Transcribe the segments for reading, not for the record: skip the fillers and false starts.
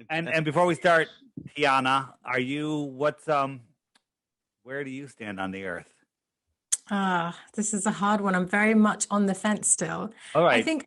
And before we start, Tiana, where do you stand on the earth? This is a hard one. I'm very much on the fence still. All I right. think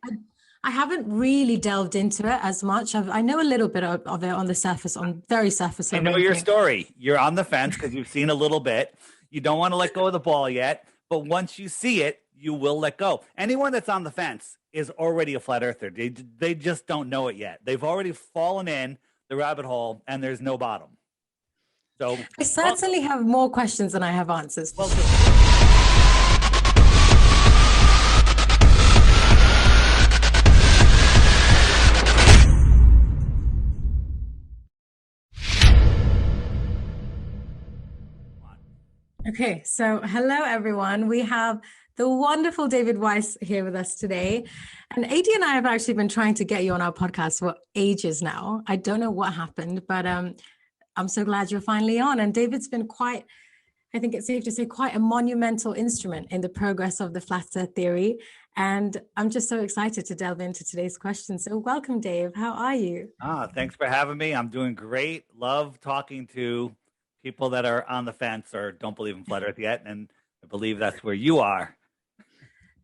I haven't really delved into it as much. I know a little bit of it on the surface, on very surface I level, know I your think. story. You're on the fence because you've seen a little bit. You don't want to let go of the ball yet, but once you see it, you will let go. Anyone that's on the fence is already a flat earther. They just don't know it yet. They've already fallen in the rabbit hole and there's no bottom. So, I certainly have more questions than I have answers for well, sure. Okay, so hello everyone. We have the wonderful David Weiss here with us today. And AD and I have actually been trying to get you on our podcast for ages now. I don't know what happened, but I'm so glad you're finally on. And David's been quite, I think it's safe to say, quite a monumental instrument in the progress of the flat earth theory. And I'm just so excited to delve into today's question. So welcome, Dave. How are you? thanks for having me. I'm doing great. Love talking to people that are on the fence or don't believe in flat earth yet. And I believe that's where you are.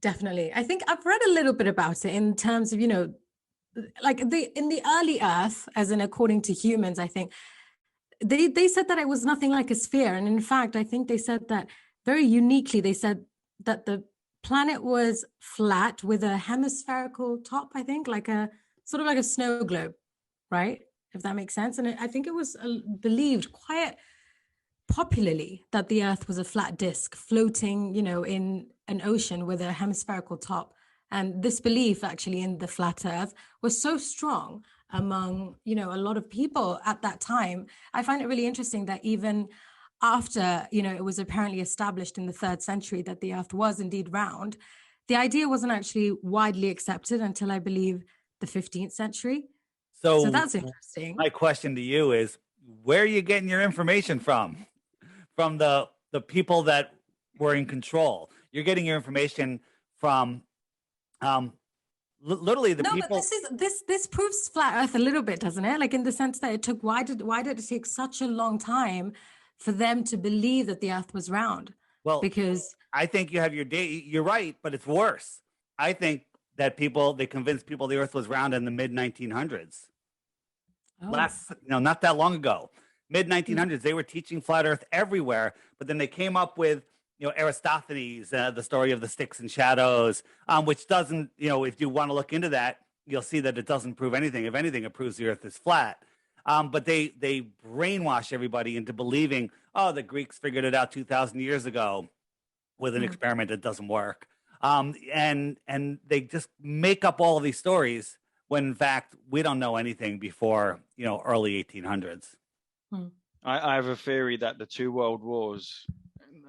Definitely. I think I've read a little bit about it in terms of, like in the early earth, as in according to humans, I think they said that it was nothing like a sphere. And in fact, I think they said that very uniquely, they said that the planet was flat with a hemispherical top, I think, like a sort of like a snow globe, right? If that makes sense. And I think it was believed quite popularly that the earth was a flat disk floating, in an ocean with a hemispherical top. And this belief actually in the flat earth was so strong among, a lot of people at that time. I find it really interesting that even after, it was apparently established in the 3rd century that the earth was indeed round, the idea wasn't actually widely accepted until I believe the 15th century. So So, that's interesting. my question to you is where are you getting your information from? From the people that were in control. You're getting your information from literally the No, but people. this proves flat Earth a little bit, doesn't it? Like in the sense that it took why did it take such a long time for them to believe that the Earth was round? Well, Because I think you have your day. You're right, but it's worse. I think that they convinced people the Earth was round in the mid 1900s. oh, Not that long ago, mid mm, 1900s, they were teaching flat Earth everywhere. But then they came up with Aristophanes, the story of the sticks and shadows, which doesn't if you want to look into that, you'll see that it doesn't prove anything. If anything, it proves the Earth is flat. But they brainwash everybody into believing, oh, the Greeks figured it out 2,000 years ago with an mm. experiment that doesn't work. And they just make up all of these stories when in fact we don't know anything before early 1800s. Mm. I have a theory that the 2 world wars,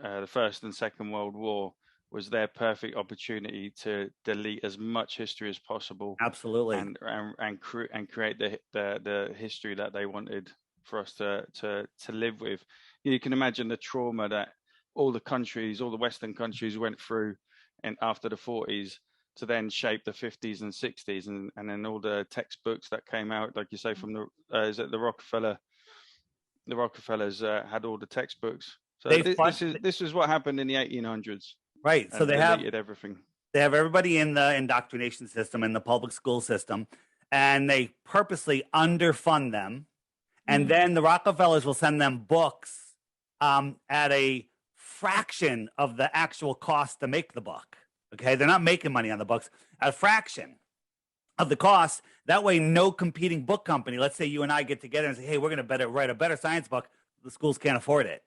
the First and Second World War, was their perfect opportunity to delete as much history as possible. Absolutely. And create the history that they wanted for us to live with. You can imagine the trauma that all the Western countries went through and after the 40s to then shape the 50s and 60s, and then all the textbooks that came out, like you say, from the Rockefellers had all the textbooks. So this is what happened in the 1800s. Right. So they deleted everything. They have everybody in the indoctrination system, in the public school system, and they purposely underfund them. And then the Rockefellers will send them books at a fraction of the actual cost to make the book. Okay. They're not making money on the books, at a fraction of the cost. That way, no competing book company, let's say you and I get together and say, hey, we're going to write a better science book. The schools can't afford it.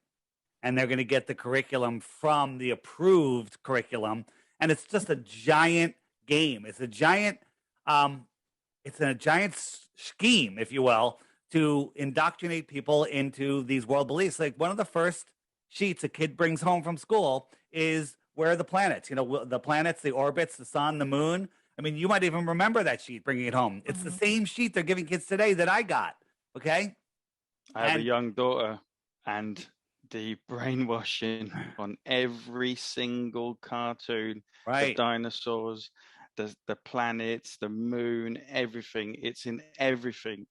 And they're going to get the curriculum from the approved curriculum. And it's just a giant game. It's a giant scheme, if you will, to indoctrinate people into these world beliefs. Like one of the first sheets a kid brings home from school is where are the planets? The planets, the orbits, the sun, the moon. I mean, you might even remember that sheet bringing it home. It's the same sheet they're giving kids today that I got. Okay. I have a young daughter, and the brainwashing on every single cartoon, right, the dinosaurs, the planets, the moon, everything. It's in everything.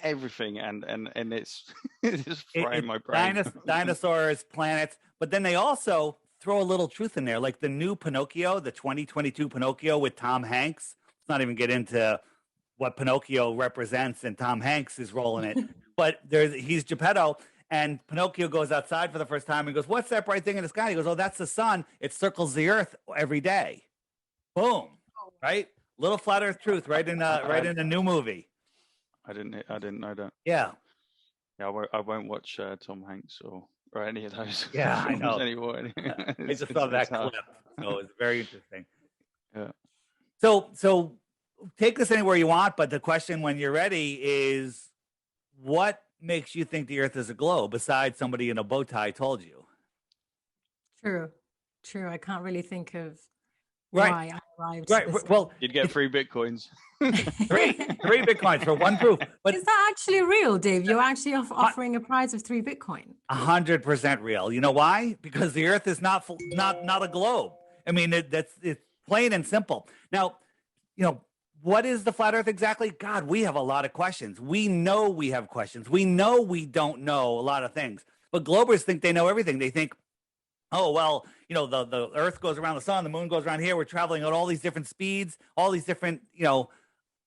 everything, and it's just frying my brain. Dinosaurs, planets, but then they also throw a little truth in there, like the new Pinocchio, the 2022 Pinocchio with Tom Hanks. Let's not even get into what Pinocchio represents and Tom Hanks' role in it. But he's Geppetto, and Pinocchio goes outside for the first time and goes, "What's that bright thing in the sky?" He goes, "Oh, that's the sun. It circles the earth every day." Boom. Right? Little flat earth truth right in a new movie. I didn't know that. Yeah. Yeah, I won't watch Tom Hanks or any of those. Yeah, I know. Anymore. I just saw that clip, so it's very interesting. Yeah. So take this anywhere you want, but the question when you're ready is, what makes you think the Earth is a globe besides somebody in a bow tie told you? True. I can't really think of right. why I arrived. Right. Well, you'd get 3 Bitcoins. three Bitcoins for one proof. But is that actually real, Dave? You're actually offering a prize of 3 Bitcoin. 100% real. You know why? Because the Earth is not a globe. I mean, it's plain and simple. Now, what is the flat Earth exactly? God, we have a lot of questions. We know we have questions. We know we don't know a lot of things. But globers think they know everything. They think, oh, well, the Earth goes around the sun, the moon goes around here. We're traveling at all these different speeds, all these different,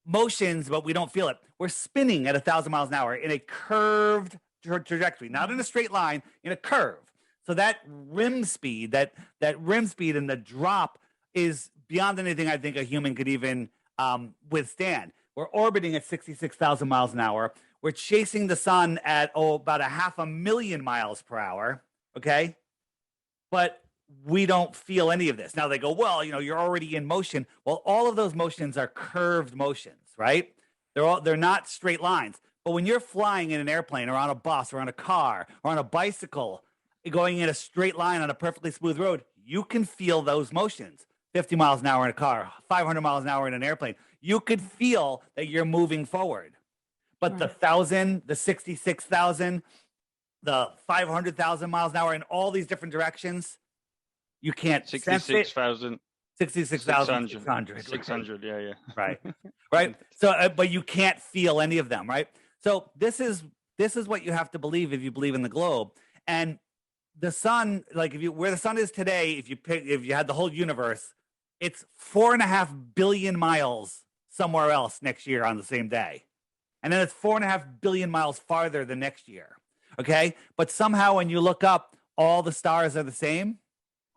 motions, but we don't feel it. We're spinning at 1,000 miles an hour in a curved trajectory, not in a straight line, in a curve. So that rim speed and the drop is beyond anything I think a human could even withstand. We're orbiting at 66,000 miles an hour. We're chasing the sun at about 500,000 miles per hour. Okay. But we don't feel any of this. Now they go, well, you're already in motion. Well, all of those motions are curved motions, right? They're not straight lines. But when you're flying in an airplane or on a bus or on a car or on a bicycle, going in a straight line on a perfectly smooth road, you can feel those motions. 50 miles an hour in a car, 500 miles an hour in an airplane. You could feel that you're moving forward. But the 1,000, the 66,000, the 500,000 miles an hour in all these different directions, you can't 66,000. 66,600. 600, yeah. Right. So, but you can't feel any of them, right? So this is what you have to believe if you believe in the globe. And the sun, like where the sun is today, if you had the whole universe, it's 4.5 billion miles somewhere else next year on the same day. And then it's 4.5 billion miles farther the next year. Okay. But somehow when you look up, all the stars are the same.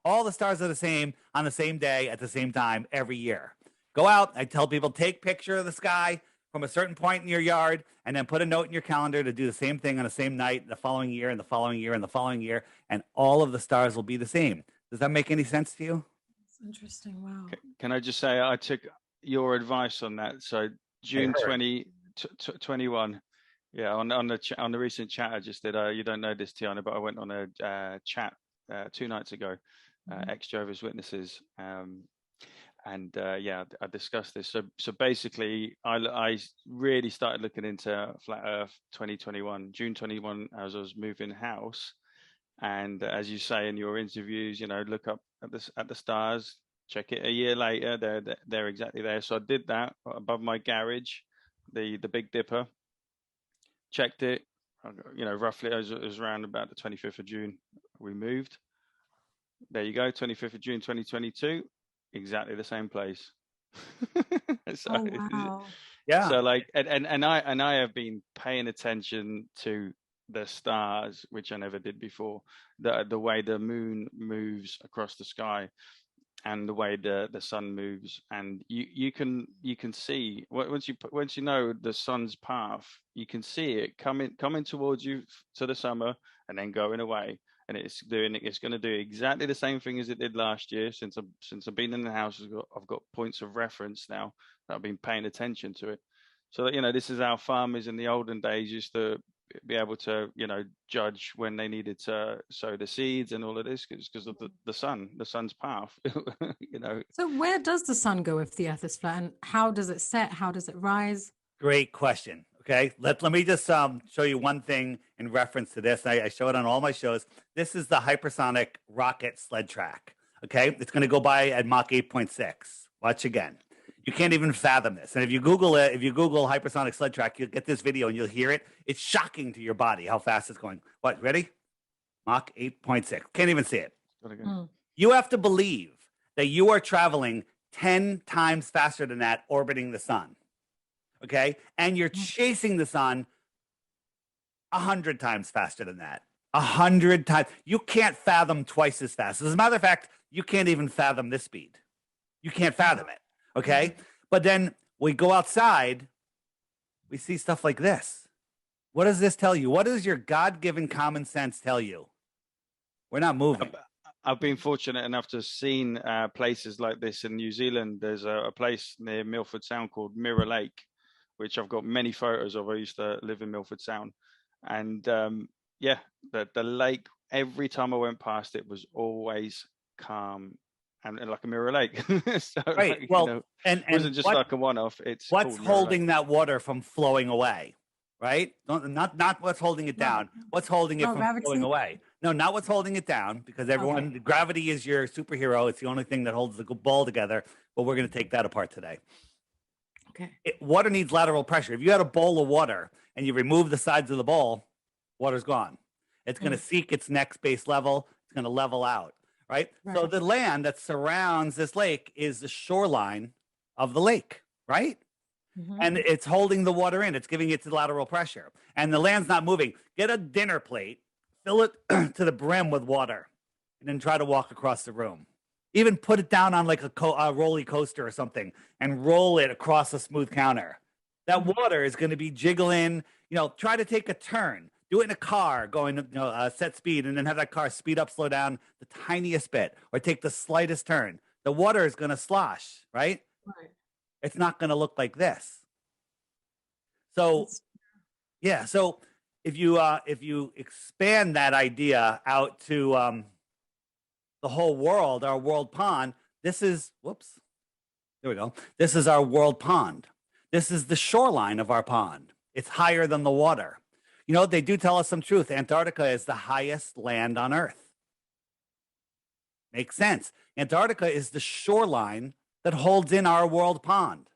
All the stars are the same on the same day at the same time every year. Go out. I tell people, take a picture of the sky from a certain point in your yard and then put a note in your calendar to do the same thing on the same night, the following year and the following year and the following year. And all of the stars will be the same. Does that make any sense to you? That's interesting. Wow. Can I just say, I took your advice on that. So June 2021. Yeah, on the recent chat I just did. You don't know this, Tiana, but I went on a chat 2 nights ago. Ex-Jehovah's Witnesses, and I discussed this. So basically, I really started looking into Flat Earth 2021, June 21, as I was moving house. And as you say in your interviews, look up at the stars, check it a year later, they're exactly there. So I did that above my garage, the Big Dipper, checked it. Roughly it was around about the 25th of June we moved. There you go, 25th of June 2022, exactly the same place. So, wow. Yeah. So and I have been paying attention to the stars, which I never did before. The way the moon moves across the sky, and the way the sun moves, and you can see once you know the sun's path, you can see it coming towards you to the summer and then going away. And it's going to do exactly the same thing as it did last year. Since I've been in the house, I've got points of reference now that I've been paying attention to it. So that, this is how farmers in the olden days used to be able to, judge when they needed to sow the seeds and all of this, because of the sun's path. So where does the sun go if the Earth is flat, and how does it set? How does it rise? Great question. Okay, let me just show you one thing in reference to this. I show it on all my shows. This is the hypersonic rocket sled track. Okay, it's going to go by at Mach 8.6. Watch again. You can't even fathom this. And if you Google it, if you Google hypersonic sled track, you'll get this video and you'll hear it. It's shocking to your body how fast it's going. What, ready? Mach 8.6. Can't even see it. You have to believe that you are traveling 10 times faster than that, orbiting the sun. Okay? And you're chasing the sun 100 times faster than that. 100 times. You can't fathom twice as fast. As a matter of fact, you can't even fathom this speed. You can't fathom it. Okay? But then we go outside, we see stuff like this. What does this tell you? What does your God-given common sense tell you? We're not moving. I've been fortunate enough to have seen places like this in New Zealand. There's a place near Milford Sound called Mirror Lake, which I've got many photos of. I used to live in Milford Sound. And yeah, the lake, every time I went past it was always calm and like a mirror lake. So, right. Like, well, you know, and it wasn't just like a one-off. It's what's holding that water from flowing away, right? Not what's holding it down. What's holding it from flowing away? No, not what's holding it down, because everyone, gravity is your superhero. It's the only thing that holds the ball together. But we're going to take that apart today. Okay. Water needs lateral pressure. If you had a bowl of water and you remove the sides of the bowl, water's gone. It's going to seek its next base level. It's going to level out, right? So the land that surrounds this lake is the shoreline of the lake, right? And it's holding the water in. It's giving it the lateral pressure. And the land's not moving. Get a dinner plate, fill it to the brim with water, and then try to walk across the room. Even put it down on like a roller coaster or something and roll it across a smooth counter. That water is going to be jiggling. You know, try to take a turn. Do it in a car going, set speed, and then have that car speed up, slow down the tiniest bit, or take the slightest turn. The water is going to slosh, right? Right. It's not going to look like this. So, yeah. So if you expand that idea out to the whole world, our world pond, this is, whoops, there we go. This is our world pond. This is the shoreline of our pond. It's higher than the water. You know, they do tell us some truth. Antarctica is the highest land on Earth. Makes sense. Antarctica is the shoreline that holds in our world pond.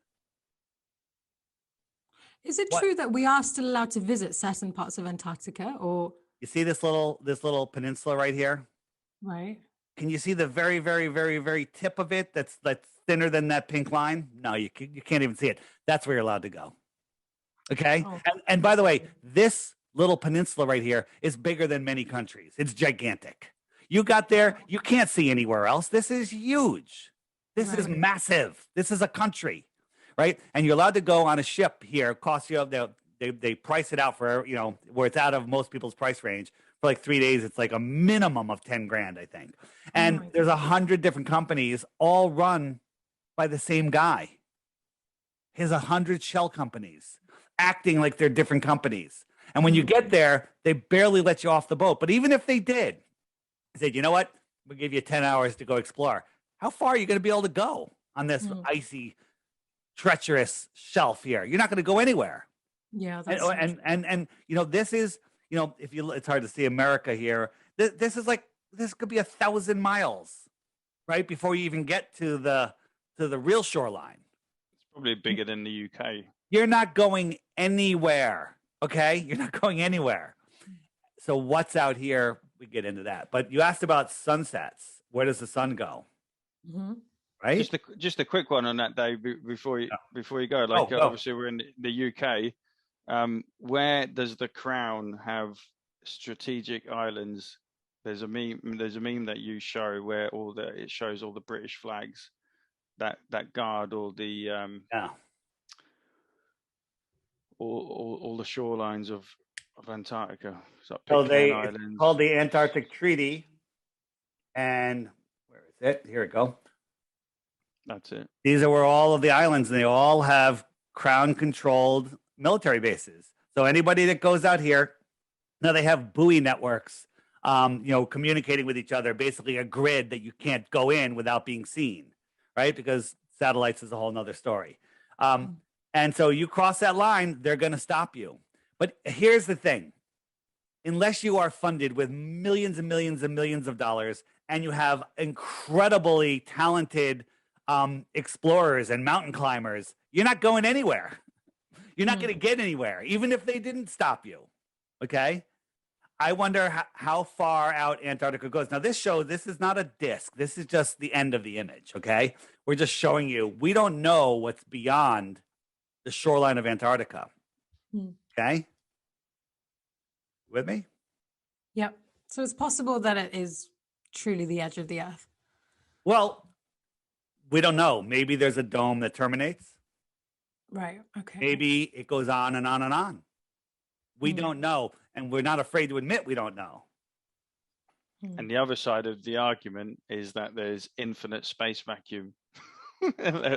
Is it true that we are still allowed to visit certain parts of Antarctica, or? You see this little peninsula right here? Right. Can you see the very, very, very, very tip of it that's thinner than that pink line? No, you can't even see it. That's where you're allowed to go. Okay? Oh. And by the way, this little peninsula right here is bigger than many countries. It's gigantic. You got there, you can't see anywhere else. This is huge. This is massive. This is a country, right? And you're allowed to go on a ship here. It costs you, they price it out for, where it's out of most people's price range. For like 3 days, it's like a minimum of 10 grand, I think. And there's 100 different companies, all run by the same guy. He has 100 shell companies acting like they're different companies. And when you get there, they barely let you off the boat. But even if they did, they said, you know what? We'll give you 10 hours to go explore. How far are you going to be able to go on this icy, treacherous shelf here? You're not going to go anywhere. Yeah. That's and this is, it's hard to see America here. This could be 1,000 miles, right? Before you even get to the real shoreline. It's probably bigger than the UK. You're not going anywhere. Okay. You're not going anywhere. So what's out here? We get into that, but you asked about sunsets. Where does the sun go? Right. Just a quick one on that, Dave, before you go. Like, obviously we're in the UK. Where does the Crown have strategic islands? There's a meme that you show where it shows all the British flags that guard all the all the shorelines of Antarctica. So it's called the Antarctic Treaty, and where is it? Here we go. That's it. These are where all of the islands, and they all have Crown-controlled military bases. So anybody that goes out here, now they have buoy networks, communicating with each other, basically a grid that you can't go in without being seen, right? Because satellites is a whole nother story. And so you cross that line, they're going to stop you. But here's the thing. Unless you are funded with millions and millions and millions of dollars, and you have incredibly talented explorers and mountain climbers, you're not going anywhere. You're not going to get anywhere, even if they didn't stop you. Okay. I wonder how far out Antarctica goes. Now, this is not a disc. This is just the end of the image. Okay. We're just showing you, we don't know what's beyond the shoreline of Antarctica. Okay. With me? Yep. So it's possible that it is truly the edge of the Earth. Well, we don't know. Maybe there's a dome that terminates. Right. Okay. Maybe it goes on and on and on. We don't know. And we're not afraid to admit we don't know. And the other side of the argument is that there's infinite space vacuum.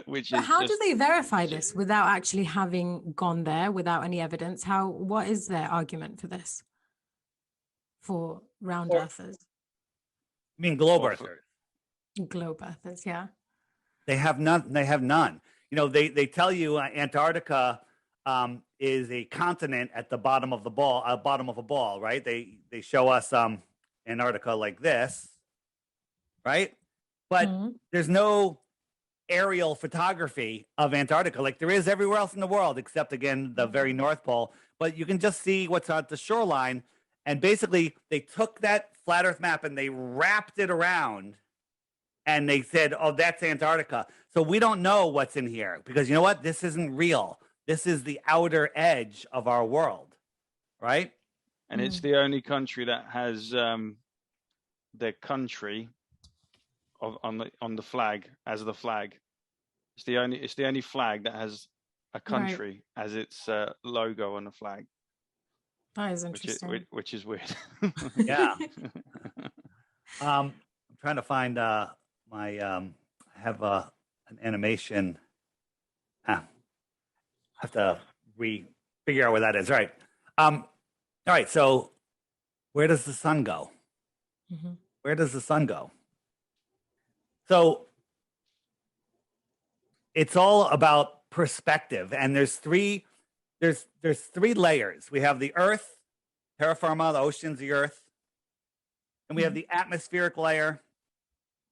Which is how do they verify this without actually having gone there, without any evidence? What is their argument for this? For round earthers? I mean, globe earthers. Globe earthers, yeah. They have none. You know, they tell you Antarctica is a continent at the bottom of the bottom of a ball, right? They show us Antarctica like this, right? But there's no aerial photography of Antarctica like there is everywhere else in the world, except again the very North Pole. But you can just see what's on the shoreline, and basically they took that flat Earth map and they wrapped it around, and they said, "Oh, that's Antarctica." So we don't know what's in here because you know what? This isn't real. This is the outer edge of our world, right? And it's the only country that has their country on the flag as the flag. It's the only flag that has a country as its logo on the flag. That is interesting. Which is weird. Yeah. I'm trying to find my. I have an animation. I have to figure out where that is. Right. All right. So, where does the sun go? Where does the sun go? So, it's all about perspective, and there's three layers. We have the Earth, terra firma, the oceans, the Earth, and we have the atmospheric layer,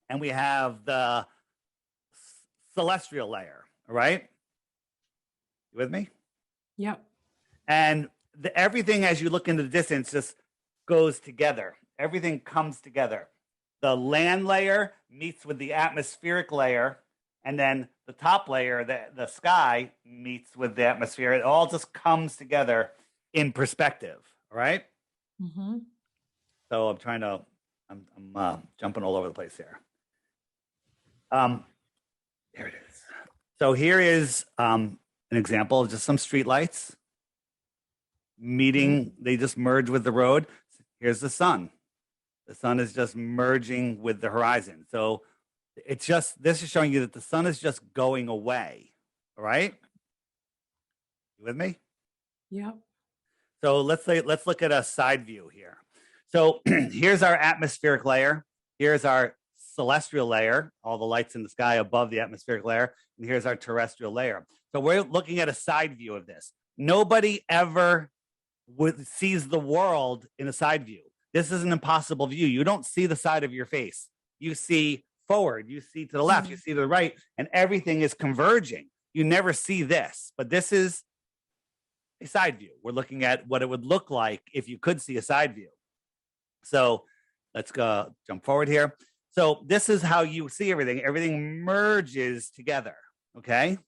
and we have the celestial layer. All right, you with me? Yep. And everything, as you look into the distance, just goes together. Everything comes together. The land layer meets with the atmospheric layer, and then the top layer, the sky, meets with the atmosphere. It all just comes together in perspective. All right. So I'm jumping all over the place here. There it is. So here is an example of just some street lights meeting. They just merge with the road. Here's the sun. The sun is just merging with the horizon. So this is showing you that the sun is just going away. All right. You with me? Yeah. So let's look at a side view here. So here's our atmospheric layer. Here's our celestial layer, all the lights in the sky above the atmospheric layer. And here's our terrestrial layer. So we're looking at a side view of this. Nobody ever sees the world in a side view. This is an impossible view. You don't see the side of your face. You see forward, you see to the left, you see to the right, and everything is converging. You never see this, but this is a side view. We're looking at what it would look like if you could see a side view. So let's go jump forward here. So this is how you see everything. Everything merges together, okay?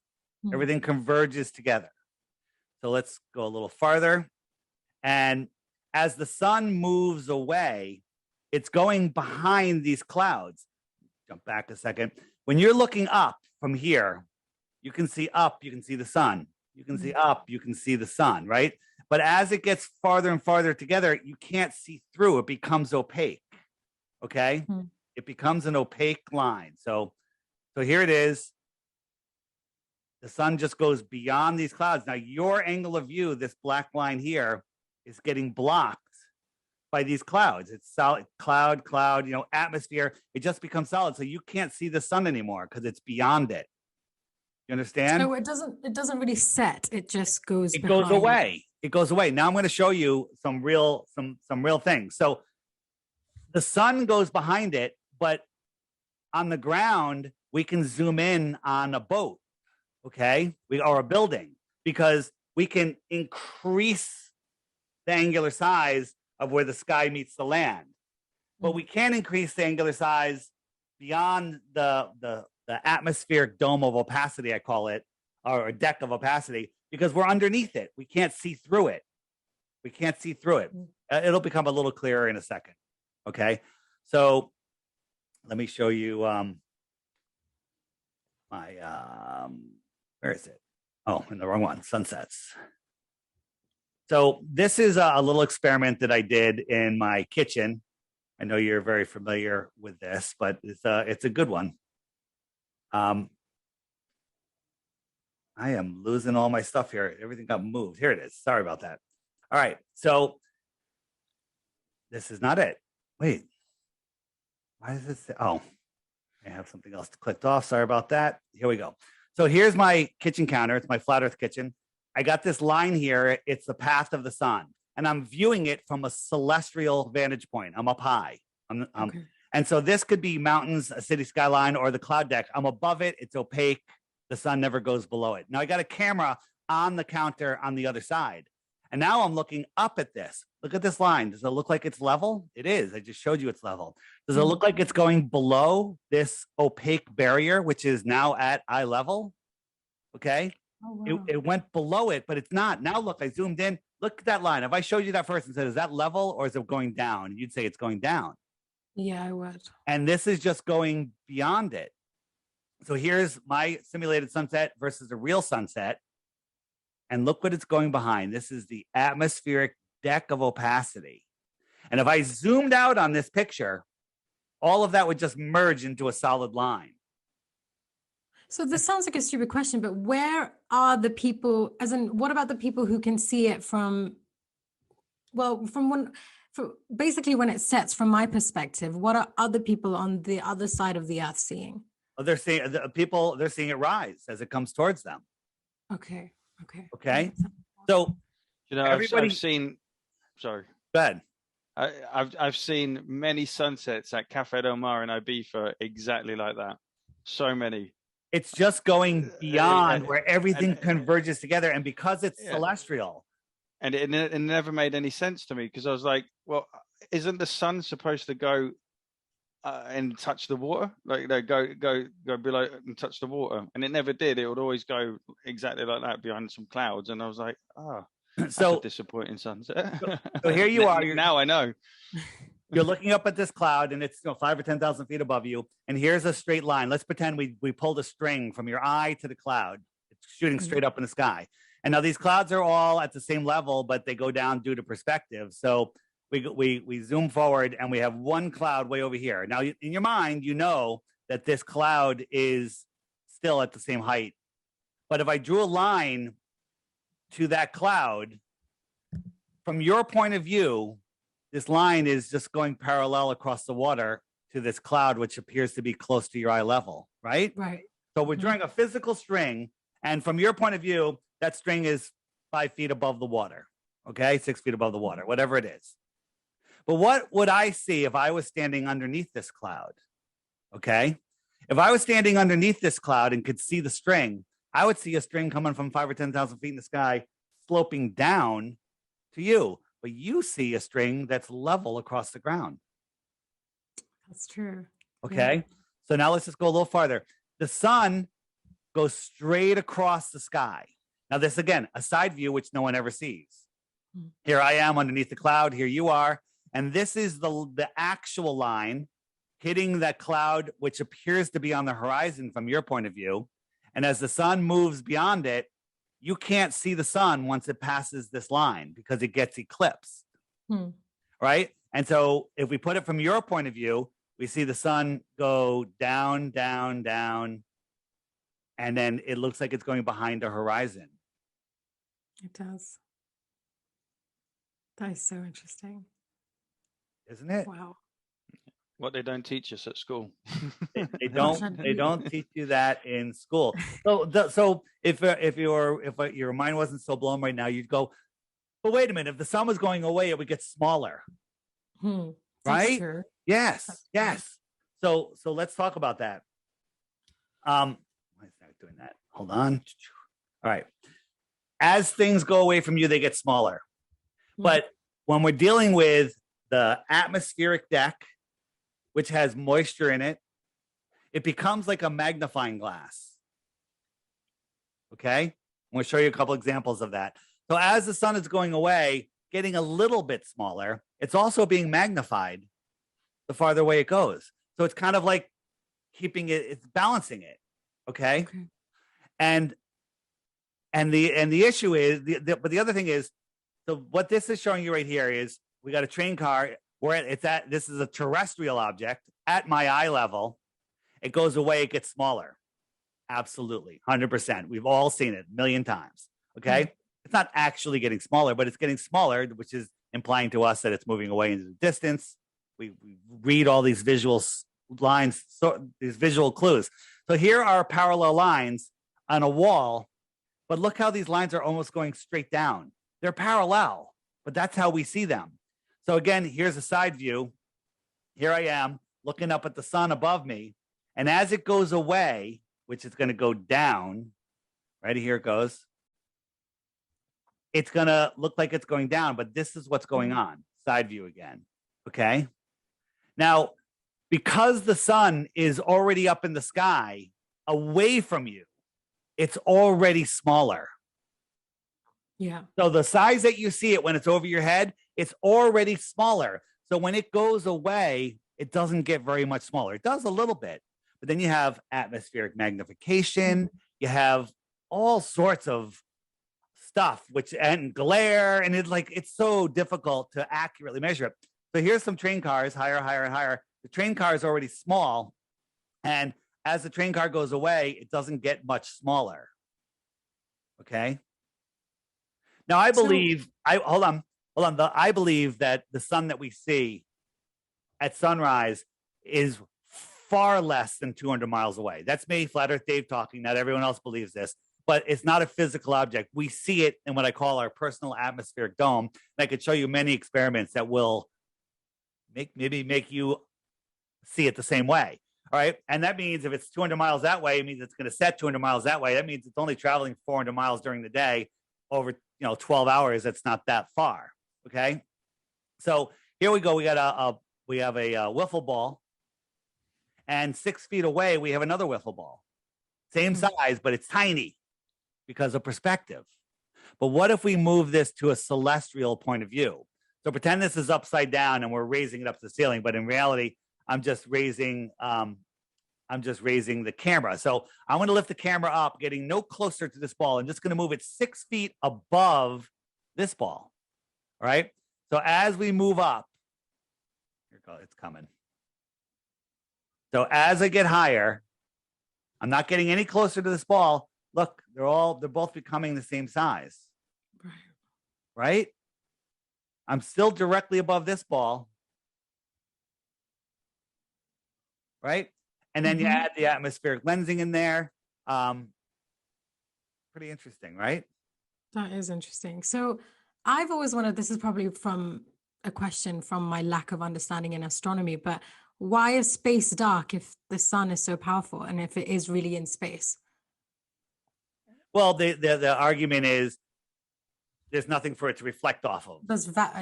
Everything converges together. So let's go a little farther. And as the sun moves away, it's going behind these clouds. Jump back a second. When you're looking up from here, you can see up, you can see the sun. You can see up, you can see the sun, right? But as it gets farther and farther together, you can't see through. It becomes opaque, okay? It becomes an opaque line. So here it is. The sun just goes beyond these clouds. Now, your angle of view, this black line here, is getting blocked by these clouds. It's solid, cloud, atmosphere. It just becomes solid. So you can't see the sun anymore because it's beyond it. You understand? So it doesn't really set. It just goes. It goes away. It goes away. Now I'm going to show you some real things. So the sun goes behind it, but on the ground, we can zoom in on a boat, okay, or a building, because we can increase the angular size of where the sky meets the land. But we can't increase the angular size beyond the atmospheric dome of opacity, I call it, or a deck of opacity, because we're underneath it. We can't see through it. We can't see through it. It'll become a little clearer in a second. Okay. So let me show you my, where is it? Oh, in the wrong one, sunsets. So this is a little experiment that I did in my kitchen. I know you're very familiar with this, but it's a good one. I am losing all my stuff here. Everything got moved. Here it is. Sorry about that. All right. So this is not it. Wait. Why does this? Oh, I have something else clicked off. Sorry about that. Here we go. So here's my kitchen counter. It's my flat earth kitchen. I got this line here. It's the path of the sun. And I'm viewing it from a celestial vantage point. I'm up high. Okay. And so this could be mountains, a city skyline, or the cloud deck. I'm above it. It's opaque. The sun never goes below it. Now I got a camera on the counter on the other side. And now I'm looking up at this. Look at this line. Does it look like it's level? It is. I just showed you it's level. Does it look like it's going below this opaque barrier, which is now at eye level? Okay. Oh, wow. It went below it, but it's not. Now look, I zoomed in. Look at that line. If I showed you that first and said, is that level or is it going down? You'd say it's going down. Yeah, I would. And this is just going beyond it. So here's my simulated sunset versus a real sunset. And look what it's going behind. This is the atmospheric deck of opacity. And if I zoomed out on this picture, all of that would just merge into a solid line. So this sounds like a stupid question, but where are the people, as in, what about the people who can see it from, well, basically when it sets from my perspective, what are other people on the other side of the earth seeing? Oh, they're seeing it rise as it comes towards them. Okay. So, I've seen. Sorry. Go ahead. I've seen many sunsets at Cafe Del Mar in Ibiza exactly like that. So many. It's just going beyond where everything converges together, and because it's celestial. And it never made any sense to me because I was like, well, isn't the sun supposed to go and touch the water, like go below and touch the water? And it never did. It would always go exactly like that behind some clouds. And I was like, that's a disappointing sunset. So here you are. Now I know. You're looking up at this cloud, and it's 5,000 or 10,000 feet above you. And here's a straight line. Let's pretend we pulled a string from your eye to the cloud. It's shooting straight up in the sky. And now these clouds are all at the same level, but they go down due to perspective. So we zoom forward, and we have one cloud way over here. Now, in your mind, you know that this cloud is still at the same height. But if I drew a line to that cloud, from your point of view, this line is just going parallel across the water to this cloud, which appears to be close to your eye level, right? Right. So we're drawing a physical string, and from your point of view, that string is 5 feet above the water, okay? 6 feet above the water, whatever it is. But what would I see if I was standing underneath this cloud, okay? If I was standing underneath this cloud and could see the string, I would see a string coming from 5,000 or 10,000 feet in the sky, sloping down to you. But you see a string that's level across the ground. That's true. Okay. Yeah. So now let's just go a little farther. The sun goes straight across the sky. Now this, again, a side view, which no one ever sees. Here I am underneath the cloud. Here you are. And this is the actual line hitting that cloud, which appears to be on the horizon from your point of view. And as the sun moves beyond it, you can't see the sun once it passes this line because it gets eclipsed, right? And so if we put it from your point of view, we see the sun go down, down, down, and then it looks like it's going behind a horizon. It does. That is so interesting. Isn't it? Wow. What they don't teach us at school. They don't teach you that in school. So if your mind wasn't so blown right now, you'd go, but wait a minute, if the sun was going away, it would get smaller. Right? True. Yes. So let's talk about that. Why is it not doing that? Hold on. All right. As things go away from you, they get smaller. But when we're dealing with the atmospheric deck, which has moisture in it, it becomes like a magnifying glass. Okay? I'm going to show you a couple examples of that. So as the sun is going away, getting a little bit smaller, it's also being magnified the farther away it goes. So it's kind of like keeping it, it's balancing it. Okay. And the issue is, but the other thing is, so what this is showing you right here is we got a train car where this is a terrestrial object at my eye level. It goes away, it gets smaller. Absolutely. 100%. We've all seen it a million times. Okay. It's not actually getting smaller, but it's getting smaller, which is implying to us that it's moving away into the distance. We read all these visual lines, these visual clues. So here are parallel lines on a wall, but look how these lines are almost going straight down. They're parallel, but that's how we see them. So again, here's a side view. Here I am looking up at the sun above me. And as it goes away, which is going to go down, right here it goes. It's going to look like it's going down, but this is what's going on. Side view again. Okay. Now, because the sun is already up in the sky away from you, it's already smaller. Yeah. So the size that you see it when it's over your head, it's already smaller. So when it goes away, it doesn't get very much smaller. It does a little bit, but then you have atmospheric magnification. You have all sorts of stuff, and glare, and it's so difficult to accurately measure it. So here's some train cars, higher, higher, and higher. The train car is already small, and as the train car goes away, it doesn't get much smaller. Okay. Now I believe hold on. I believe that the sun that we see at sunrise is far less than 200 miles away. That's me, Flat Earth Dave, talking. Not everyone else believes this, but it's not a physical object. We see it in what I call our personal atmospheric dome. And I could show you many experiments that will make you see it the same way. All right. And that means if it's 200 miles that way, it means it's going to set 200 miles that way. That means it's only traveling 400 miles during the day over 12 hours. That's not that far. Okay. So here we go. We have a wiffle ball, and 6 feet away, we have another wiffle ball. Same size, but it's tiny because of perspective. But what if we move this to a celestial point of view? So pretend this is upside down and we're raising it up to the ceiling, but in reality, I'm just raising the camera. So I'm going to lift the camera up, getting no closer to this ball. I'm just going to move it 6 feet above this ball. All right. So as we move up, here it goes, it's coming. So as I get higher, I'm not getting any closer to this ball. Look, they're both becoming the same size. Right? I'm still directly above this ball. Right? And then you add the atmospheric lensing in there. Pretty interesting, right? That is interesting. So I've always wondered, this is probably from a question from my lack of understanding in astronomy, but why is space dark if the sun is so powerful and if it is really in space? Well, the argument is there's nothing for it to reflect off of.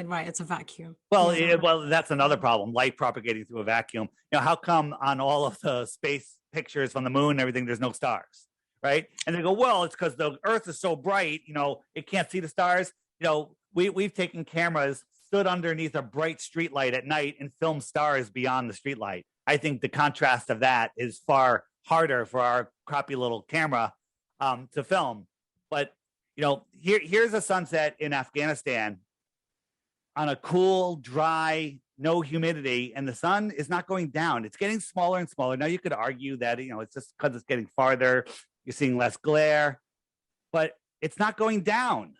Right, it's a vacuum. Well, that's another problem, light propagating through a vacuum. How come on all of the space pictures from the moon and everything, there's no stars, right? And they go, well, it's because the Earth is so bright, it can't see the stars. We've taken cameras, stood underneath a bright street light at night and filmed stars beyond the street light. I think the contrast of that is far harder for our crappy little camera to film. But here's a sunset in Afghanistan on a cool, dry, no humidity, and the sun is not going down. It's getting smaller and smaller. Now you could argue that it's just because it's getting farther, you're seeing less glare, but it's not going down.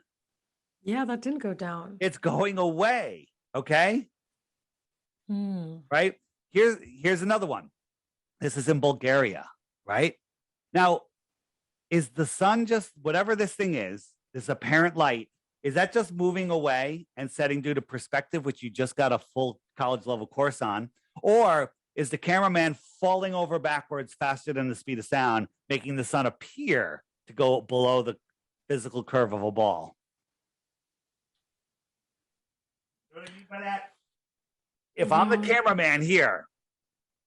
Yeah, that didn't go down. It's going away. Okay. Right. Here's another one. This is in Bulgaria. Right now, is the sun just whatever this thing is, this apparent light, is that just moving away and setting due to perspective, which you just got a full college level course on? Or is the cameraman falling over backwards faster than the speed of sound, making the sun appear to go below the physical curve of a ball. You know what I mean by that? If I'm the cameraman here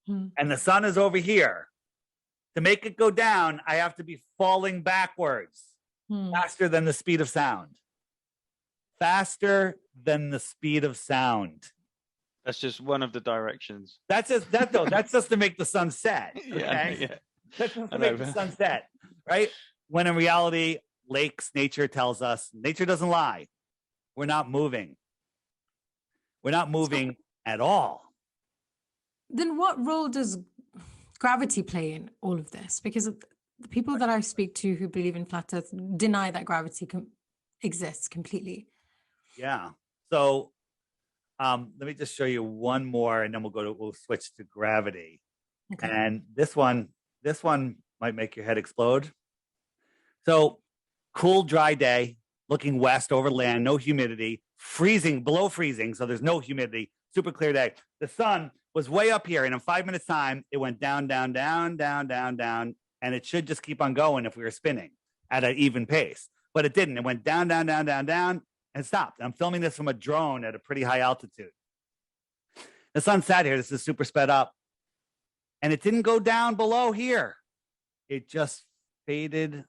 and the sun is over here, to make it go down, I have to be falling backwards faster than the speed of sound. Faster than the speed of sound. That's just one of the directions. That's just to make the sun set. Okay? Yeah. That's just to make the sun set, right? When in reality, lakes, nature tells us, nature doesn't lie. We're not moving. We're not moving at all. Then what role does gravity play in all of this? Because the people that I speak to who believe in flat earth deny that gravity exists completely. Yeah. So let me just show you one more and then we'll switch to gravity. Okay. And this one might make your head explode. So cool, dry day, looking west over land, no humidity, freezing, below freezing. So there's no humidity, super clear day. The sun was way up here, and in 5 minutes time, it went down, down, down, down, down, down. And it should just keep on going if we were spinning at an even pace, but it didn't. It went down, down, down, down, down, and stopped. I'm filming this from a drone at a pretty high altitude. The sun sat here. This is super sped up. And it didn't go down below here. It just faded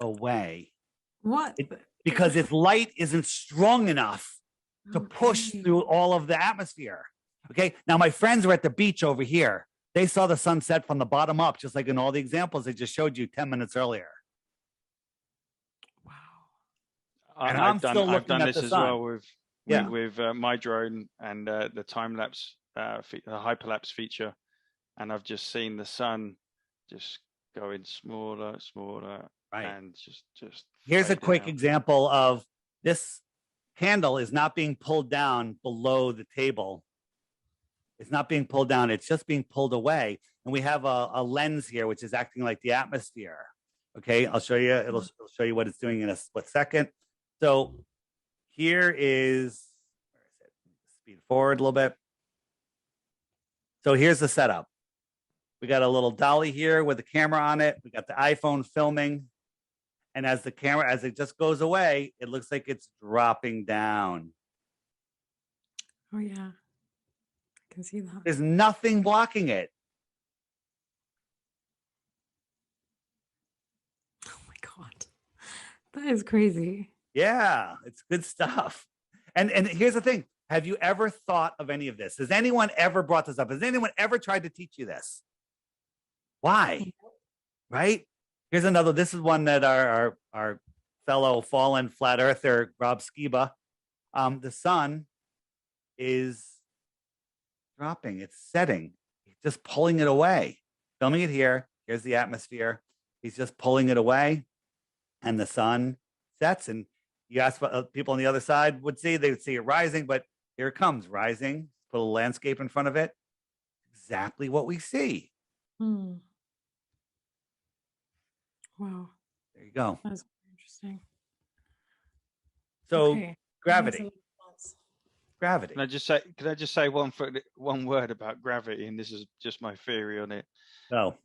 away. What? Because its light isn't strong enough to push through all of the atmosphere. Okay. Now, my friends were at the beach over here. They saw the sunset from the bottom up, just like in all the examples I just showed you 10 minutes earlier. Wow. And I've done this as well with my drone and the time lapse, the hyperlapse feature, and I've just seen the sun just going smaller, and just. Here's a quick example of this candle is not being pulled down below the table. It's not being pulled down. It's just being pulled away. And we have a lens here, which is acting like the atmosphere. Okay, I'll show you. It'll show you what it's doing in a split second. So here is, where is it? Speed forward a little bit. So here's the setup. We got a little dolly here with a camera on it. We got the iPhone filming. And as it just goes away, it looks like it's dropping down. Oh, yeah. I can see that. There's nothing blocking it. Oh, my God. That is crazy. Yeah, it's good stuff. And here's the thing. Have you ever thought of any of this? Has anyone ever brought this up? Has anyone ever tried to teach you this? Why? Right? Here's another. This is one that our fellow fallen flat earther, Rob Skiba, the sun is dropping. It's setting. He's just pulling it away. Filming it here. Here's the atmosphere. He's just pulling it away. And the sun sets. And you ask what people on the other side would see. They would see it rising, but here it comes, rising. Put a landscape in front of it. Exactly what we see. Wow. There you go. That's interesting. So gravity. Gravity. Can I just say one word about gravity? And this is just my theory on it. No.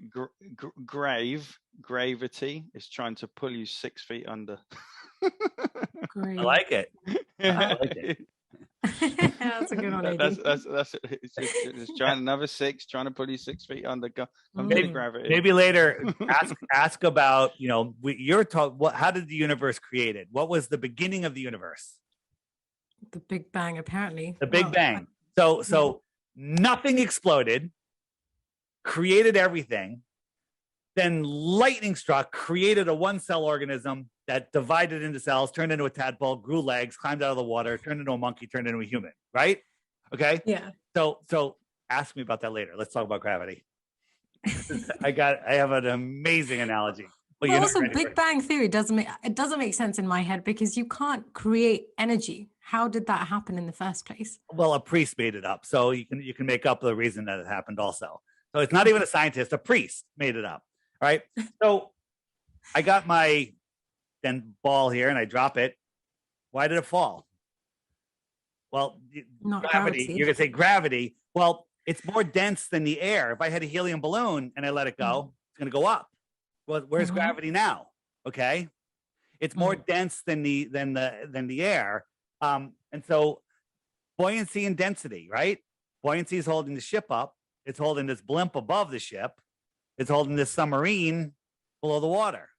Gravity is trying to pull you 6 feet under. I like it. I like it. That's a good one. That's it. It's trying another 6, trying to pull you 6 feet under. Gravity. Maybe later, ask about you're taught how did the universe created? What was the beginning of the universe? The Big Bang, apparently. The Big Bang. So nothing exploded, created everything. Then lightning struck, created a one-cell organism that divided into cells, turned into a tadpole, grew legs, climbed out of the water, turned into a monkey, turned into a human, right? Okay? Yeah. So ask me about that later. Let's talk about gravity. I have an amazing analogy. But also Big Bang Theory doesn't make sense in my head because you can't create energy. How did that happen in the first place? Well, a priest made it up. So you can make up the reason that it happened also. So it's not even a scientist, a priest made it up. All right. So I got my ball here and I drop it. Why did it fall? Well, not gravity. You're going to say gravity. Well, It's more dense than the air. If I had a helium balloon and I let it go, it's going to go up. Well, where's gravity now? Okay, it's more dense than the air, and so buoyancy and density, right? Buoyancy is holding the ship up. It's holding this blimp above the ship. It's holding this submarine below the water.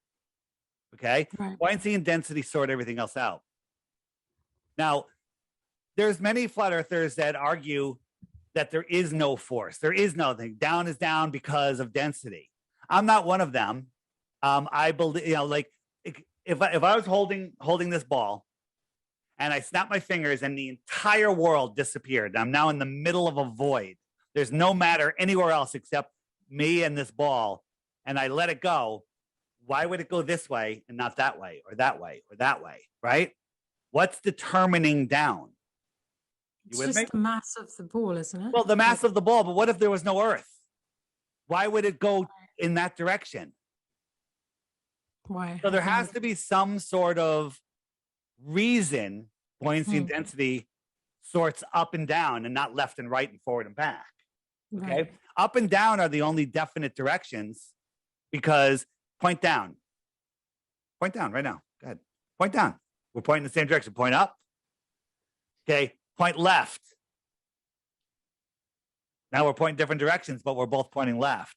Okay, Right. Buoyancy and density sort everything else out. Now, there's many flat earthers that argue that there is no force. There is nothing. Down is down because of density. I'm not one of them. I believe, like if I was holding this ball and I snapped my fingers and the entire world disappeared, I'm now in the middle of a void. There's no matter anywhere else except me and this ball, and I let it go. Why would it go this way and not that way or that way or that way, right? What's determining down? It's just the mass of the ball, isn't it? Well, the mass of the ball, but what if there was no Earth? Why would it go in that direction? Why? So there has to be some sort of reason buoyancy and density sorts up and down and not left and right and forward and back. Okay. Right. Up and down are the only definite directions because point down right now. Go ahead. Point down. We're pointing in the same direction. Point up. Okay. Point left. Now we're pointing different directions, but we're both pointing left,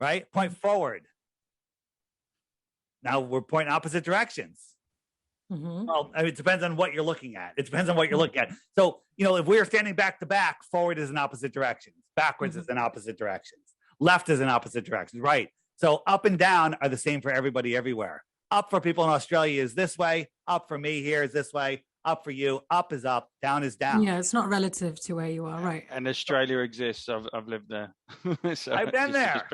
right? Point forward. Now we're pointing opposite directions. Well, I mean, it depends on what you're looking at. It depends on what you're looking at. So, if we are standing back to back, forward is in opposite directions. Backwards is in opposite directions. Left is in opposite directions, right? So up and down are the same for everybody everywhere. Up for people in Australia is this way. Up for me here is this way. Up for you. Up is up. Down is down. Yeah, it's not relative to where you are, right? And Australia exists. I've lived there. So I've been there.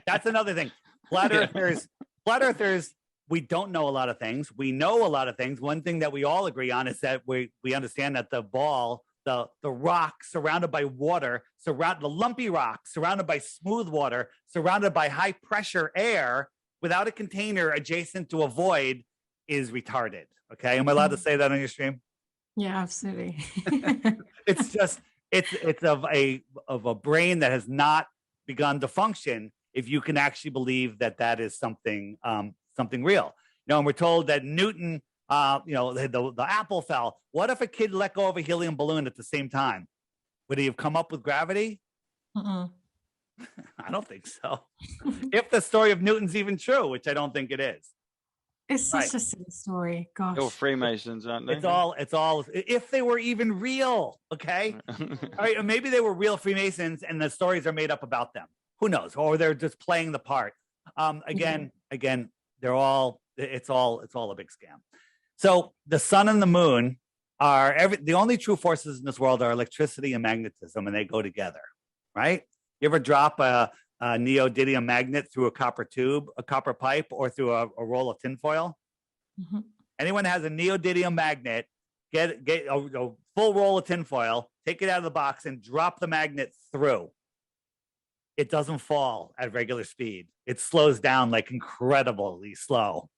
That's another thing. Flat earthers, we don't know a lot of things. We know a lot of things. One thing that we all agree on is that we understand that the ball, the rock surrounded by water, the lumpy rock surrounded by smooth water, surrounded by high pressure air, without a container adjacent to a void, is retarded. Okay, am I allowed to say that on your stream? Yeah, absolutely. It's just it's of a brain that has not begun to function. If you can actually believe that is something real, and we're told that Newton, the apple fell. What if a kid let go of a helium balloon at the same time? Would he have come up with gravity? I don't think so. If the story of Newton's even true, which I don't think it is. It's such a silly story. Gosh. They're all Freemasons, aren't they? It's all if they were even real, okay? All right, or maybe they were real Freemasons and the stories are made up about them. Who knows? Or they're just playing the part. Again, it's all a big scam. So the sun and the moon are the only true forces in this world are electricity and magnetism, and they go together, right? You ever drop a neodymium magnet through a copper tube, a copper pipe, or through a roll of tinfoil? Anyone has a neodymium magnet, get a full roll of tinfoil, take it out of the box, and drop the magnet through. It doesn't fall at regular speed. It slows down like incredibly slow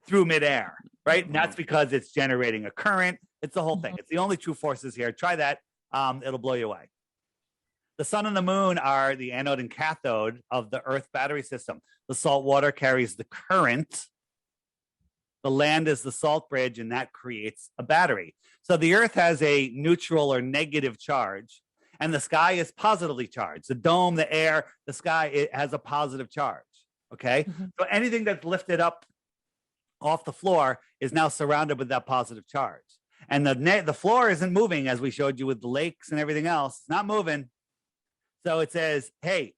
through midair, right? And that's because it's generating a current. It's the whole thing. It's the only true forces here. Try that. It'll blow you away. The sun and the moon are the anode and cathode of the Earth battery system. The salt water carries the current. The land is the salt bridge, and that creates a battery. So the Earth has a neutral or negative charge, and the sky is positively charged. The dome, the air, the sky, it has a positive charge, okay? So anything that's lifted up off the floor is now surrounded with that positive charge. And the floor isn't moving, as we showed you with the lakes and everything else. It's not moving. So it says, hey,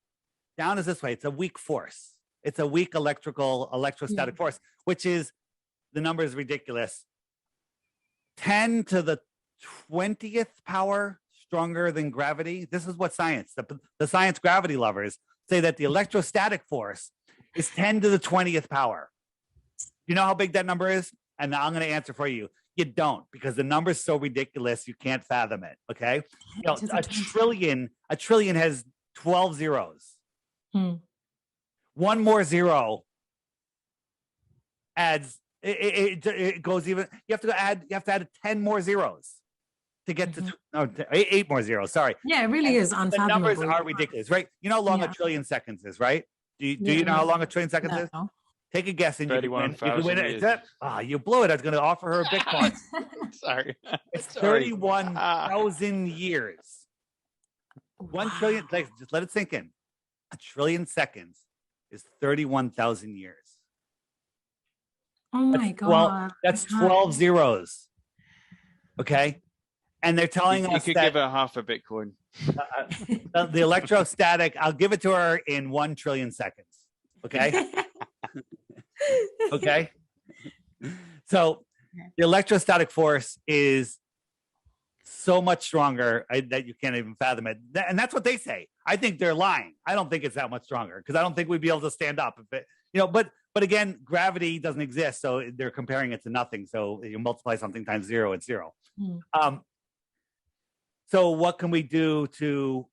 down is this way. It's a weak force. It's a weak electrostatic force, which is, the number is ridiculous. 10 to the 20th power stronger than gravity. This is what science, the science gravity lovers say, that the electrostatic force is 10 to the 20th power. You know how big that number is? And I'm going to answer for you. You don't, because the number is so ridiculous you can't fathom it. Okay, a trillion has 12 zeros. One more zero adds it goes even. You have to add 10 more zeros. to get to eight more zeros. Sorry. Yeah, it really is unfathomable. The numbers are ridiculous, right? You know how long a trillion seconds is, right? Do you know how long a trillion seconds is? Take a guess and you can win. You can win it. You blew it. I was going to offer her a Bitcoin. Sorry. It's 31,000 years. 1 trillion, just let it sink in. A trillion seconds is 31,000 years. Oh my God. That's 12 zeros. Okay. And they're telling us you could give her half a Bitcoin. The electrostatic, I'll give it to her in 1 trillion seconds. Okay. Okay. So the electrostatic force is so much stronger that you can't even fathom it. And that's what they say. I think they're lying. I don't think it's that much stronger because I don't think we'd be able to stand up. But again, gravity doesn't exist. So they're comparing it to nothing. So you multiply something times 0, it's 0. So what can we do to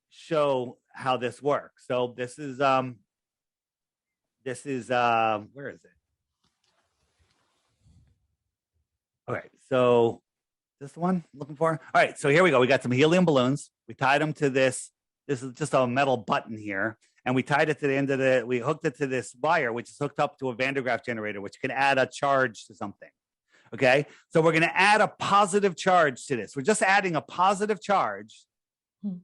show how this works? So this is where is it? Okay, so this the one I'm looking for? All right, so here we go. We got some helium balloons. We tied them to this. This is just a metal button here. And we tied it to the end of we hooked it to this wire, which is hooked up to a Van de Graaff generator, which can add a charge to something. Okay, so we're going to add a positive charge to this. We're just adding a positive charge. And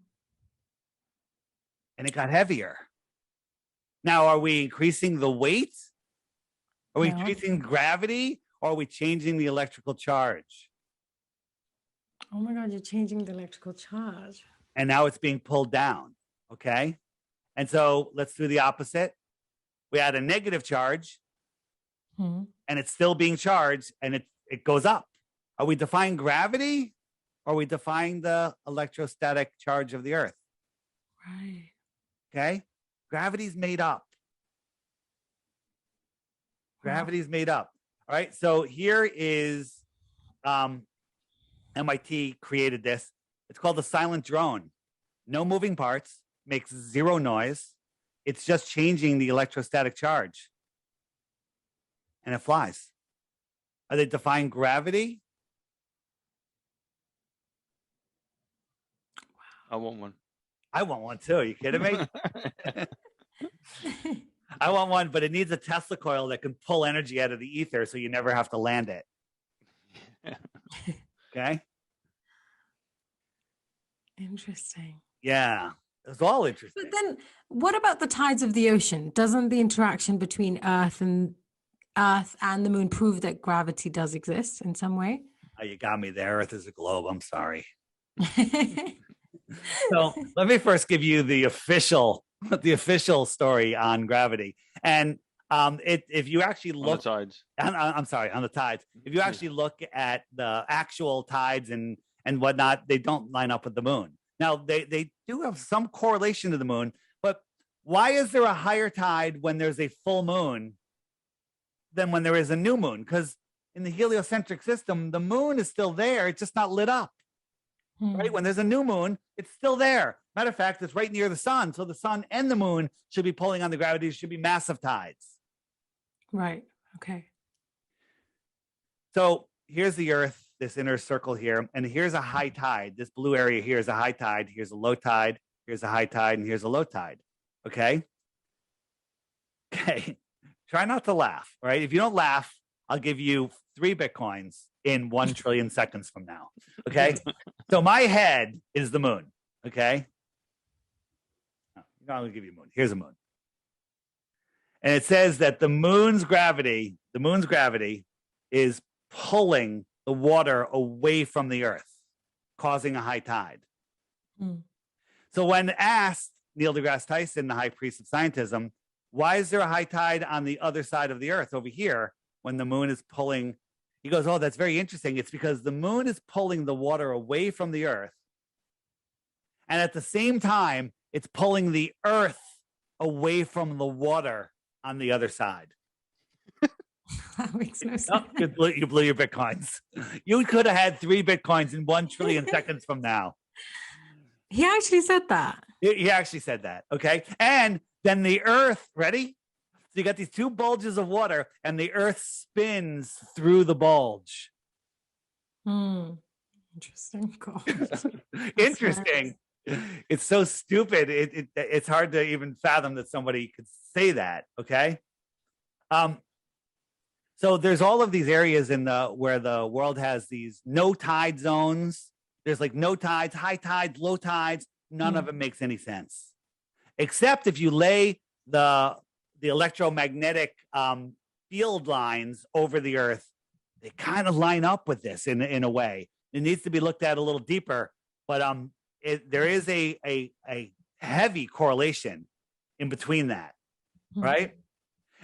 it got heavier. Now, are we increasing the weight? Are we increasing gravity? Or are we changing the electrical charge? Oh my God, you're changing the electrical charge. And now it's being pulled down. Okay. And so let's do the opposite. We add a negative charge and it's still being charged and it goes up. Are we defying gravity or are we defying the electrostatic charge of the earth? Right. Okay. Gravity's made up. Gravity's made up. All right. So here is MIT created this. It's called the silent drone. No moving parts, makes 0 noise. It's just changing the electrostatic charge. And it flies. Are they defying gravity? I want one. I want one too. Are you kidding me? I want one, but it needs a Tesla coil that can pull energy out of the ether so you never have to land it. Okay? Interesting. Yeah. It's all interesting. But then what about the tides of the ocean? Doesn't the interaction between Earth and the moon prove that gravity does exist in some way? Oh, you got me there. Earth is a globe. I'm sorry. So let me first give you the official story on gravity. And if you actually look on the tides, I'm sorry, on the tides. If you actually look at the actual tides and whatnot, they don't line up with the moon. Now they do have some correlation to the moon, but why is there a higher tide when there's a full moon than when there is a new moon? Because in the heliocentric system, the moon is still there. It's just not lit up. Right? When there's a new moon, it's still there. Matter of fact, it's right near the sun. So the sun and the moon should be pulling on the gravity. It should be massive tides. Right. Okay. So here's the Earth, this inner circle here. And here's a high tide. This blue area here is a high tide. Here's a low tide. Here's a high tide. And here's a low tide. Okay. Okay. Try not to laugh. All right. If you don't laugh, I'll give you 3 Bitcoins in 1 trillion seconds from now. Okay. So my head is the moon. Okay. No, I'm going to give you a moon. Here's a moon. And it says that the moon's gravity is pulling the water away from the earth, causing a high tide. So when asked Neil deGrasse Tyson, the high priest of scientism, why is there a high tide on the other side of the earth over here when the moon is pulling? He goes, oh, that's very interesting. It's because the moon is pulling the water away from the earth. And at the same time, it's pulling the earth away from the water on the other side. That makes no sense. Oh, you blew your Bitcoins. You could have had 3 Bitcoins in 1 trillion seconds from now. He actually said that. He actually said that. Okay. And then the earth, ready? So you got these 2 bulges of water and the earth spins through the bulge. Interesting. God. Interesting. It's so stupid. It's hard to even fathom that somebody could say that. Okay. So there's all of these areas in the where the world has these no tide zones. There's like no tides, high tides, low tides. None of it makes any sense, except if you lay the electromagnetic field lines over the Earth. They kind of line up with this in a way. It needs to be looked at a little deeper, but there is a heavy correlation in between that, right?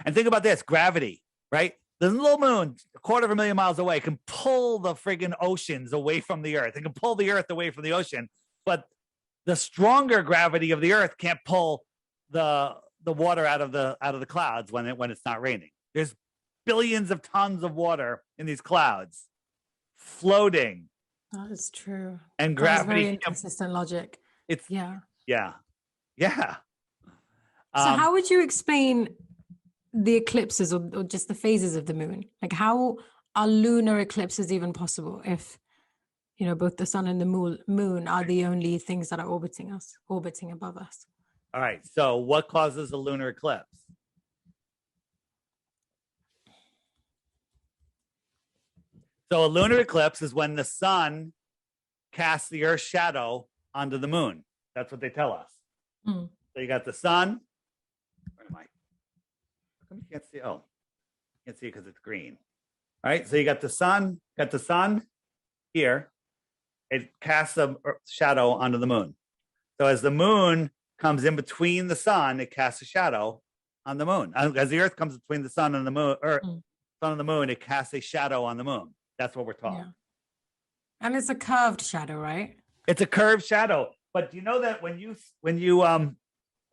And think about this: gravity, right? The little moon, 250,000 miles away, can pull the friggin' oceans away from the Earth. It can pull the Earth away from the ocean, but the stronger gravity of the Earth can't pull the water out of the clouds when it's not raining. There's billions of tons of water in these clouds floating. That is true. And That is gravity. very inconsistent logic. It's Yeah. Yeah. So how would you explain the eclipses or just the phases of the moon? Like, how are lunar eclipses even possible if, both the sun and the moon are the only things that are orbiting above us? All right. So what causes a lunar eclipse? So a lunar eclipse is when the sun casts the Earth's shadow onto the moon. That's what they tell us. So you got the sun. Where am I? How come you can't see? Oh, you can't see it because it's green. All right. So you got the sun. Got the sun here. It casts a shadow onto the moon. So as the moon comes in between the sun, it casts a shadow on the moon. As the Earth comes between the sun and the moon, or sun and the moon, it casts a shadow on the moon. That's what we're taught. Yeah. And it's a curved shadow, right? It's a curved shadow. But do you know that when you I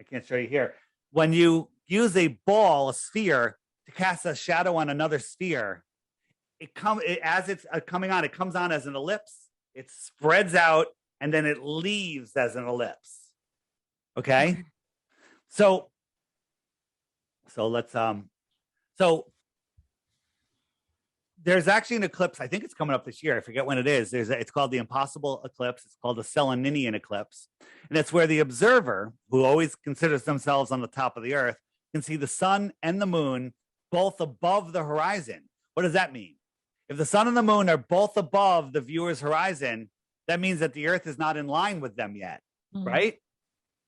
can't show you here, when you use a sphere to cast a shadow on another sphere, as it's coming on, it comes on as an ellipse, it spreads out, and then it leaves as an ellipse. Okay. So let's there's actually an eclipse. I think it's coming up this year. I forget when it is. It's called the impossible eclipse. It's called the Seleninian eclipse. And it's where the observer, who always considers themselves on the top of the Earth, can see the sun and the moon both above the horizon. What does that mean? If the sun and the moon are both above the viewer's horizon, that means that the Earth is not in line with them yet, right?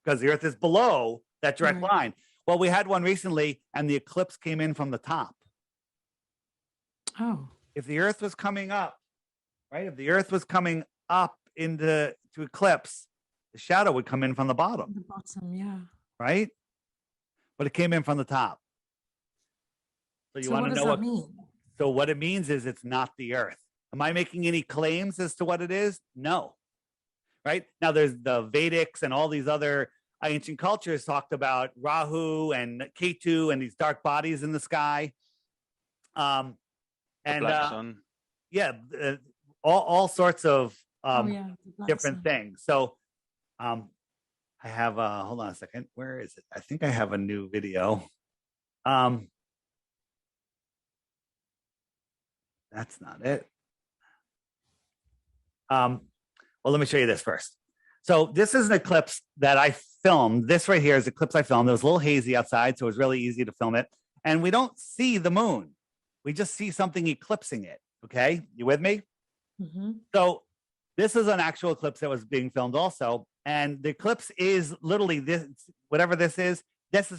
Because the Earth is below that direct line. Well, we had one recently, and the eclipse came in from the top. Oh. If the Earth was coming up, right? If the Earth was coming up to eclipse, the shadow would come in from the bottom. The bottom, yeah. Right? But it came in from the top. So what does that mean? So what it means is it's not the Earth. Am I making any claims as to what it is? No. Right? Now there's the Vedics and all these other ancient cultures talked about Rahu and Ketu and these dark bodies in the sky. And black sun. All sorts of different sun. things. So I have hold on a second. Where is it? I think I have a new video. That's not it. Well, let me show you this first. So this is an eclipse that I filmed. This right here is an eclipse I filmed. It was a little hazy outside, so it was really easy to film it. And we don't see the moon. We just see something eclipsing it. Okay, you with me? So this is an actual eclipse that was being filmed also. And the eclipse is literally this, whatever this is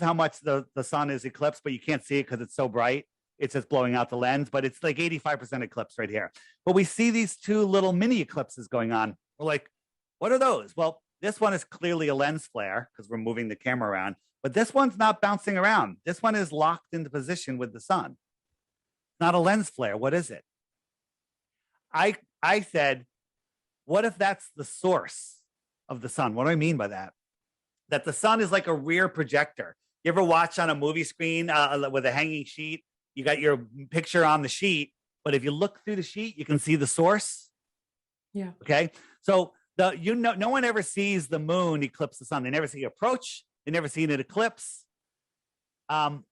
how much the sun is eclipsed, but you can't see it because it's so bright. It's just blowing out the lens, but it's like 85% eclipse right here. But we see these two little mini eclipses going on. We're like, what are those? Well, this one is clearly a lens flare because we're moving the camera around, but this one's not bouncing around. This one is locked into position with the sun. Not a lens flare. What is it? I said, what if that's the source of the sun? What do I mean by that? That the sun is like a rear projector. You ever watch on a movie screen with a hanging sheet? You got your picture on the sheet, but if you look through the sheet, you can see the source. Yeah. Okay. So no one ever sees the moon eclipse the sun. They never see it approach. They never see it eclipse. And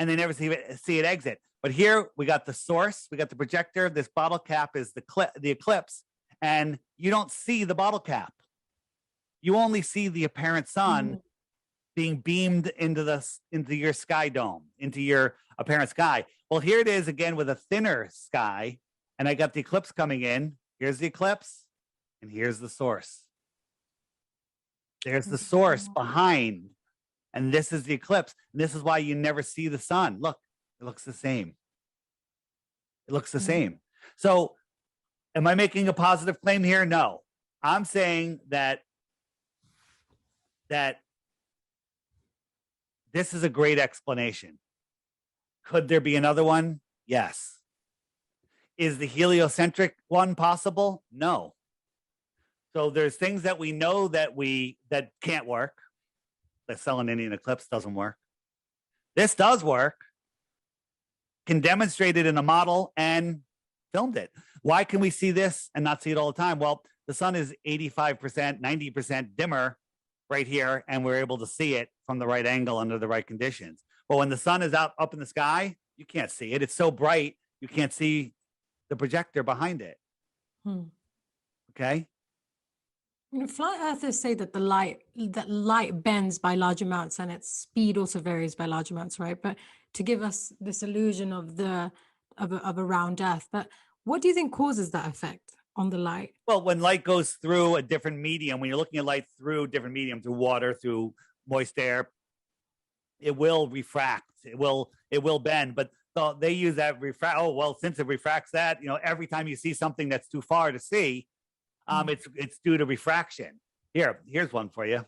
they never see it exit. But here we got the source, we got the projector. This bottle cap is the eclipse, and you don't see the bottle cap. You only see the apparent sun being beamed into your sky dome, into your apparent sky. Well, here it is again with a thinner sky, and I got the eclipse coming in. Here's the eclipse, and here's the source. There's the source behind, and this is the eclipse. And this is why you never see the sun. Look, it looks the same. It looks the same. So am I making a positive claim here? No. I'm saying that this is a great explanation. Could there be another one? Yes. Is the heliocentric one possible? No. So there's things that we know that can't work. The Selenian eclipse doesn't work. This does work. Can demonstrate it in a model and filmed it. Why can we see this and not see it all the time? Well, the sun is 85%, 90% dimmer right here, and we're able to see it from the right angle under the right conditions. But when the sun is up in the sky, you can't see it. It's so bright, you can't see the projector behind it. Okay? Flat earthers say that light bends by large amounts and its speed also varies by large amounts, right? But to give us this illusion of a round earth. But what do you think causes that effect on the light? Well, when light goes through a different medium, when you're looking at light through different medium, through water, through moist air, it will refract. It will bend. But they use that refract. Oh, well, since it refracts that, every time you see something that's too far to see, it's due to refraction. Here's one for you.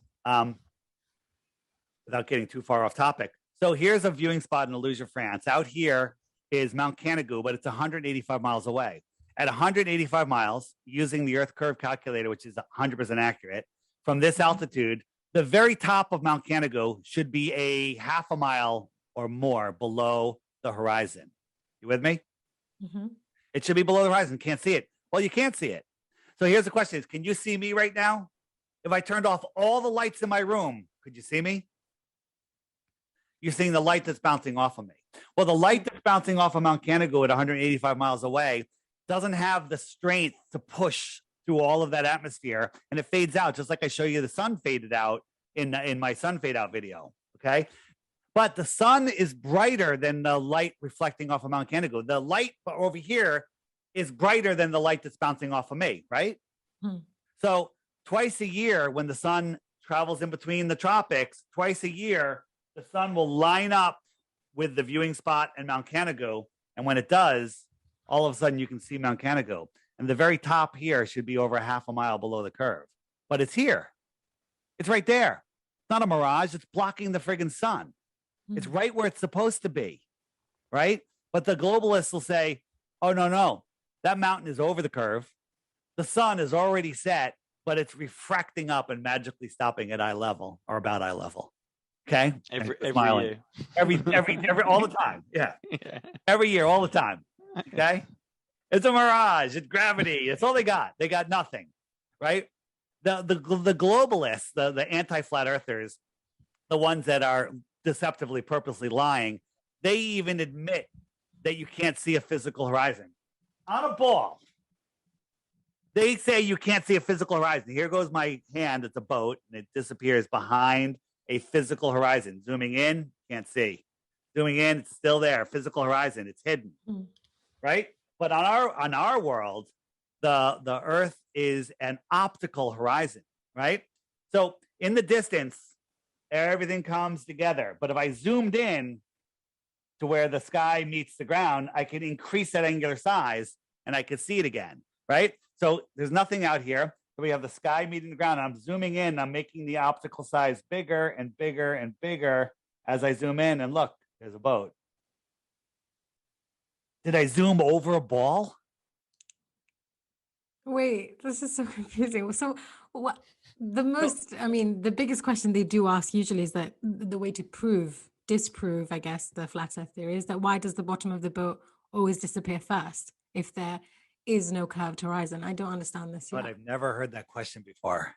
Without getting too far off topic. So here's a viewing spot in Illusion, France. Out here is Mount Canigou, but it's 185 miles away. At 185 miles, using the Earth curve calculator, which is 100% accurate, from this altitude, the very top of Mount Canigou should be a half a mile or more below the horizon. You with me? It should be below the horizon. Can't see it. Well, you can't see it. So here's the question: can you see me right now? If I turned off all the lights in my room, could you see me? You're seeing the light that's bouncing off of me. Well, the light that's bouncing off of Mount Canigou at 185 miles away doesn't have the strength to push through all of that atmosphere, and it fades out, just like I show you the sun faded out in my sun fade out video, okay? But the sun is brighter than the light reflecting off of Mount Canigou. The light over here is brighter than the light that's bouncing off of me, right? So twice a year, when the sun travels in between the tropics, twice a year, the sun will line up with the viewing spot and Mount Canigou. And when it does, all of a sudden you can see Mount Canigou. And the very top here should be over half a mile below the curve. But it's here. It's right there. It's not a mirage. It's blocking the friggin' sun. It's right where it's supposed to be, right? But the globalists will say, oh, no. That mountain is over the curve. The sun is already set, but it's refracting up and magically stopping at eye level or about eye level. Okay? Every year. Every all the time. Yeah. Every year, all the time. Okay? It's a mirage. It's gravity. It's all they got. They got nothing, right? The globalists, the anti-flat earthers, the ones that are deceptively, purposely lying, they even admit that you can't see a physical horizon. On a ball, they say you can't see a physical horizon. Here goes my hand. It's a boat, and it disappears behind a physical horizon. Zooming in, can't see. Zooming in, it's still there. Physical horizon, it's hidden, right? But on our world, the Earth is an optical horizon, right? So in the distance, everything comes together. But if I zoomed in to where the sky meets the ground, I can increase that angular size and I can see it again, right? So there's nothing out here. So we have the sky meeting the ground. I'm zooming in. I'm making the optical size bigger and bigger and bigger as I zoom in. And look, there's a boat. Did I zoom over a ball? Wait, this is so confusing. So what the biggest question they do ask usually is that the way to disprove, I guess, the flat earth theory is that why does the bottom of the boat always disappear first if there is no curved horizon? I don't understand this yet. But I've never heard that question before.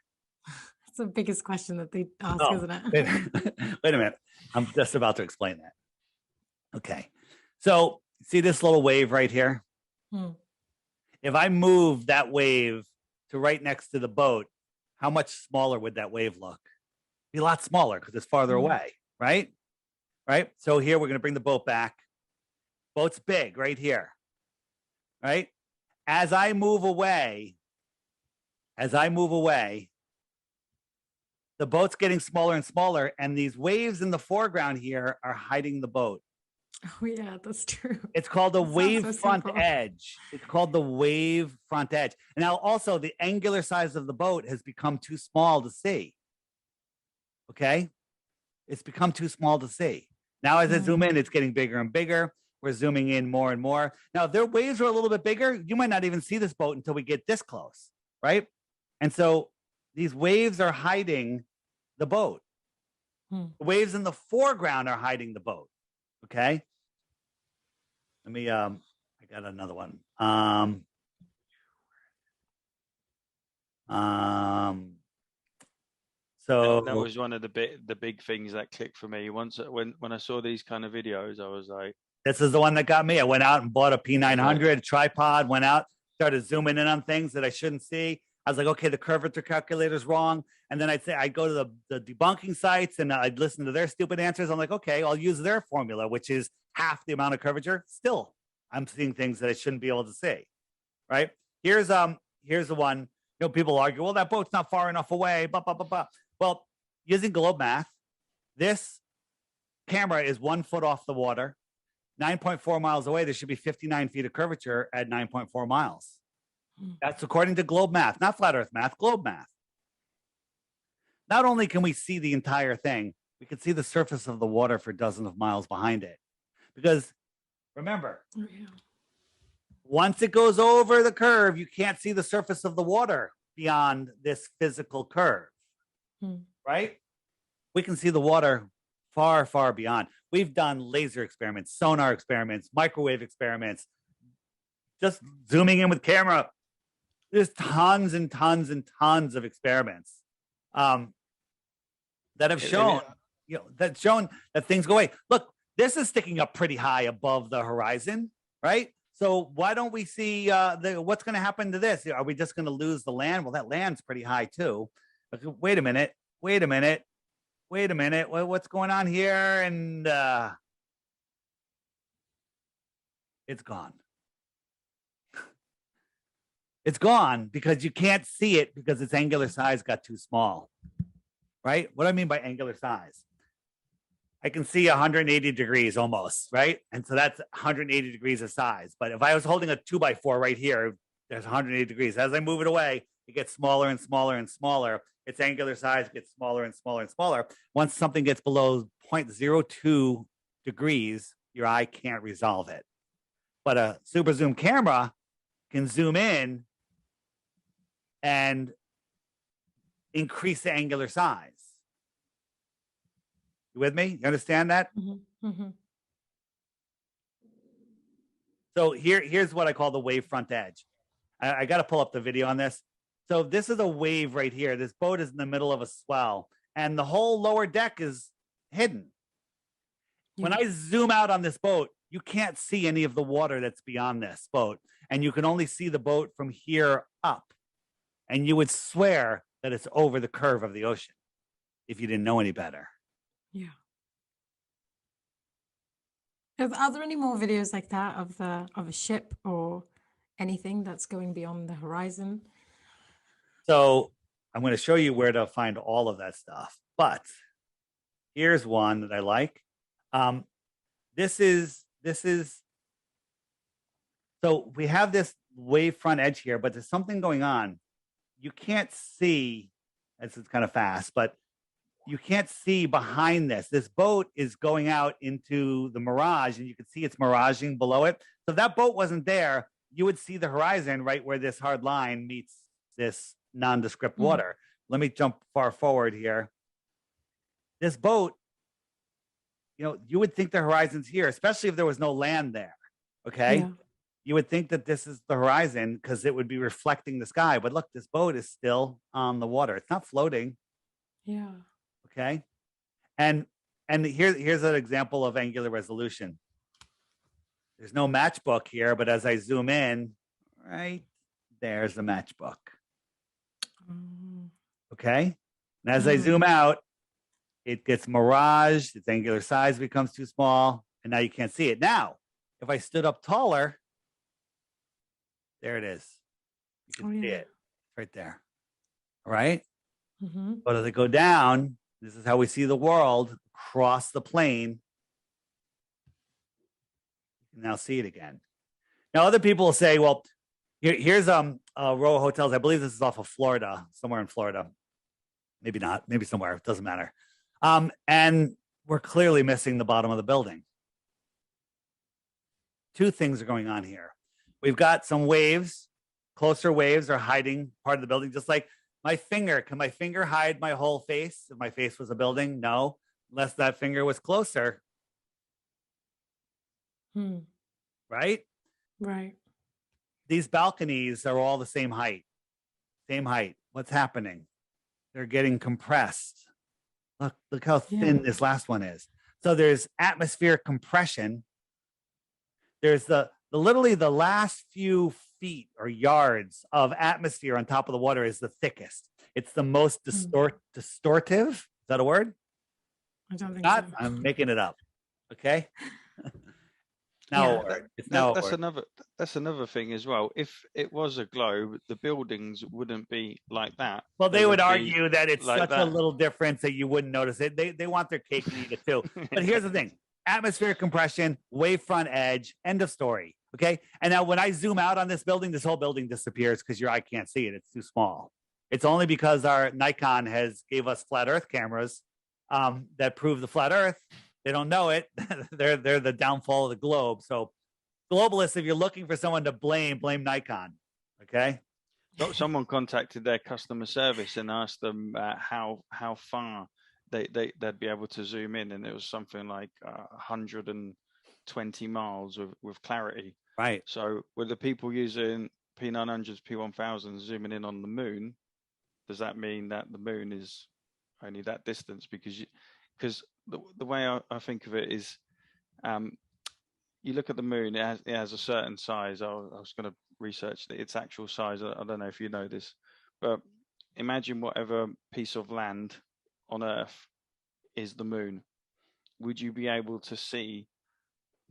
It's the biggest question that they ask, isn't it? Wait a minute. I'm just about to explain that. Okay. So see this little wave right here? If I move that wave to right next to the boat, how much smaller would that wave look? Be a lot smaller because it's farther away, right? Right. So here we're going to bring the boat back. Boat's big right here, right? As I move away, the boat's getting smaller and smaller, and these waves in the foreground here are hiding the boat. Oh yeah, that's true. It's called the It sounds wave so front simple. edge. It's called the wave front edge. And now also the angular size of the boat has become too small to see. Okay? It's become too small to see. Now as I zoom in, it's getting bigger and bigger. We're zooming in more and more. Now, if their waves are a little bit bigger, you might not even see this boat until we get this close, right? And so these waves are hiding the boat. The waves in the foreground are hiding the boat. Okay. Let me, I got another one. So that was one of the big things that clicked for me. Once when I saw these kind of videos, I was like, this is the one that got me. I went out and bought a P900 tripod, went out, started zooming in on things that I shouldn't see. I was like, okay, the curvature calculator is wrong. And then I'd go to the debunking sites and I'd listen to their stupid answers. I'm like, okay, I'll use their formula, which is half the amount of curvature. Still, I'm seeing things that I shouldn't be able to see, right? Here's the one. You know, people argue, well, that boat's not far enough away, blah, blah, blah, blah. Well, using globe math, this camera is 1 foot off the water. 9.4 miles away, there should be 59 feet of curvature at 9.4 miles. That's according to globe math, not flat earth math, globe math. Not only can we see the entire thing, we can see the surface of the water for dozens of miles behind it. Because remember, once it goes over the curve, you can't see the surface of the water beyond this physical curve, right? We can see the water far, far beyond. We've done laser experiments, sonar experiments, microwave experiments, just zooming in with camera. There's tons and tons and tons of experiments that have shown, that things go away. Look, this is sticking up pretty high above the horizon, right? So why don't we see what's going to happen to this? Are we just going to lose the land? Well, that land's pretty high too. Wait a minute. What's going on here? And it's gone. It's gone because you can't see it because its angular size got too small, right? What do I mean by angular size? I can see 180 degrees almost, right? And so that's 180 degrees of size. But if I was holding a 2x4 right here, there's 180 degrees. As I move it away, it gets smaller and smaller and smaller. Its angular size gets smaller and smaller and smaller. Once something gets below 0.02 degrees, your eye can't resolve it. But a super zoom camera can zoom in and increase the angular size. You with me? You understand that? So here's what I call the wave front edge. I got to pull up the video on this. So this is a wave right here. This boat is in the middle of a swell, and the whole lower deck is hidden. When I zoom out on this boat, you can't see any of the water that's beyond this boat, and you can only see the boat from here up. And you would swear that it's over the curve of the ocean if you didn't know any better. Yeah. Are there any more videos like that of a ship or anything that's going beyond the horizon? So I'm going to show you where to find all of that stuff. But here's one that I like. This is so we have this wave front edge here, but there's something going on. You can't see, it's kind of fast, but you can't see behind this. This boat is going out into the mirage, and you can see it's miraging below it. So if that boat wasn't there, you would see the horizon right where this hard line meets this nondescript water. Let me jump far forward here. This boat, you would think the horizon's here, especially if there was no land there. Okay. Yeah. You would think that this is the horizon because it would be reflecting the sky. But look, this boat is still on the water. It's not floating. Yeah. Okay. And here's an example of angular resolution. There's no matchbook here, but as I zoom in, right there's the matchbook. Okay. And as I zoom out, it gets miraged, its angular size becomes too small, and now you can't see it. Now, if I stood up taller, there it is. You can see it right there. All right. But as I go down, this is how we see the world cross the plane. You can now see it again. Now, other people will say, well, here's a row of hotels. I believe this is off of Florida, somewhere in Florida. Maybe not, maybe somewhere. It doesn't matter. And we're clearly missing the bottom of the building. Two things are going on here. We've got some waves, closer waves are hiding part of the building, just like my finger. Can my finger hide my whole face if my face was a building? No, unless that finger was closer. Right? Right. These balconies are all the same height. Same height. What's happening? They're getting compressed. Look how thin this last one is. So there's atmospheric compression. There's the literally the last few feet or yards of atmosphere on top of the water is the thickest. It's the most distortive. Is that a word? I don't think Not. so. I'm making it up. Okay. Now a word. It's now that's a word. that's another thing as well. If it was a globe, the buildings wouldn't be like that. Well, they would argue that it's like such that. a little difference that you wouldn't notice it. They want their cake and eat it too. But here's the thing: atmospheric compression, wavefront edge, end of story. Okay. And now when I zoom out on this building, this whole building disappears because your eye can't see it. It's too small. It's only because our Nikon has gave us flat Earth cameras that prove the flat Earth. They don't know it. they're the downfall of the globe. So globalists, if you're looking for someone to blame Nikon. Okay. So someone contacted their customer service and asked them how far they'd be able to zoom in, and it was something like 120 miles with clarity. Right. So with the people using P900s, P1000s zooming in on the moon, does that mean that the moon is only that distance? Because the way I think of it is, you look at the moon, it has a certain size. I was going to research its actual size. I don't know if you know this, but imagine whatever piece of land on Earth is the moon. Would you be able to see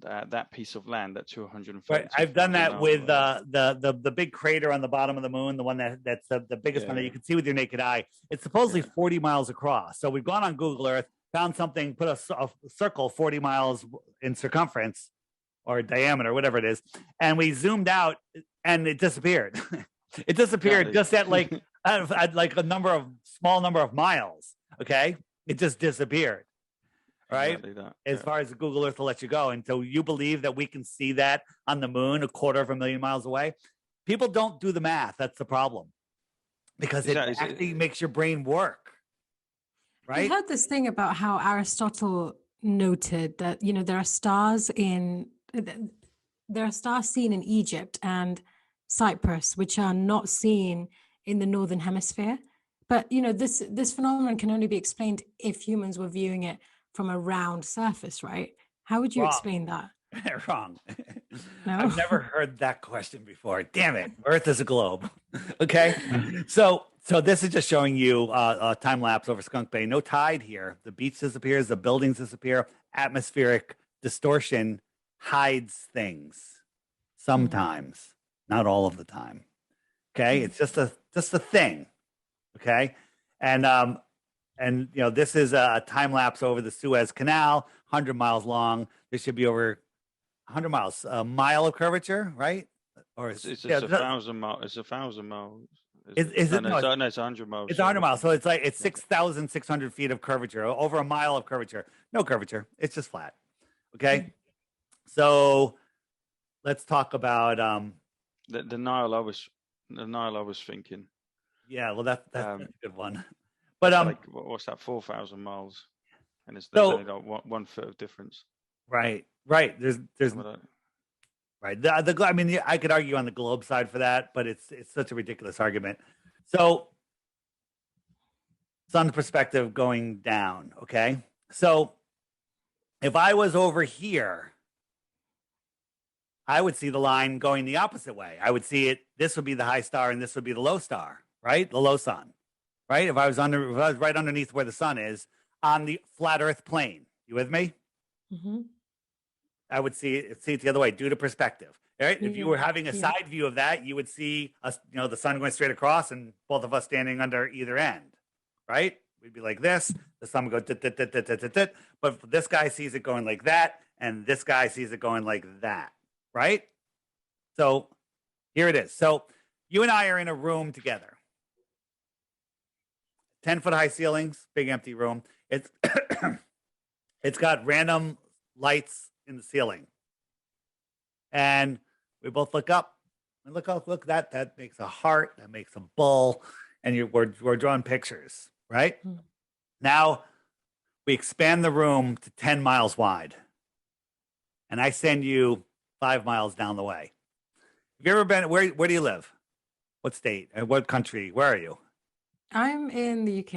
that piece of land at 230? Right. I've done that with the big crater on the bottom of the moon, the one that's the biggest one that you can see with your naked eye. It's supposedly 40 miles across. So we've gone on Google Earth, found something, put a circle 40 miles in circumference or diameter, whatever it is, and we zoomed out, and it disappeared. It disappeared just at like a small number of miles. Okay, it just disappeared. Right. Exactly that, as far as Google Earth will let you go. And so you believe that we can see that on the moon 250,000 miles away? People don't do the math. That's the problem, because it actually makes your brain work. Right. I heard this thing about how Aristotle noted that, there are stars seen in Egypt and Cyprus, which are not seen in the Northern Hemisphere. But, this phenomenon can only be explained if humans were viewing it from a round surface, right? How would you explain that? Wrong. No? I've never heard that question before. Damn it. Earth is a globe. Okay. So this is just showing you a time lapse over Skunk Bay. No tide here. The beach disappears. The buildings disappear. Atmospheric distortion hides things sometimes, not all of the time. Okay. It's just a thing. Okay. And this is a time lapse over the Suez Canal, 100 miles long. This should be over 100 miles, a mile of curvature, right? Or it's 1,000 miles. It's 1,000 miles. Is it? No, it's 100 miles. It's 100 miles. So it's 6,600 feet of curvature, over a mile of curvature. No curvature. It's just flat. Okay. So let's talk about the Nile. I was thinking. Yeah. Well, that's a good one. But what's that? 4,000 miles, and there's only like 1 foot of difference. Right. There's right. I mean, I could argue on the globe side for that, but it's such a ridiculous argument. So, sun perspective going down. Okay. So, if I was over here, I would see the line going the opposite way. I would see it. This would be the high star, and this would be the low star. Right. The low sun. right? If I was right underneath where the sun is on the flat Earth plane, you with me? Mm-hmm. I would see it the other way due to perspective. Right? If you were having a side view of that, you would see us, the sun going straight across and both of us standing under either end, right? We'd be like this. The sun would go dit, dit, dit, dit, dit, dit, dit. But this guy sees it going like that, and this guy sees it going like that, right? So here it is. So you and I are in a room together. 10-foot high ceilings, big empty room. It's it's got random lights in the ceiling. And we both look up and look, that makes a heart, that makes a bull, and we're drawing pictures, right? Mm-hmm. Now we expand the room to 10 miles wide, and I send you 5 miles down the way. Have you ever been? Where do you live? What state? What country? Where are you? I'm in the UK.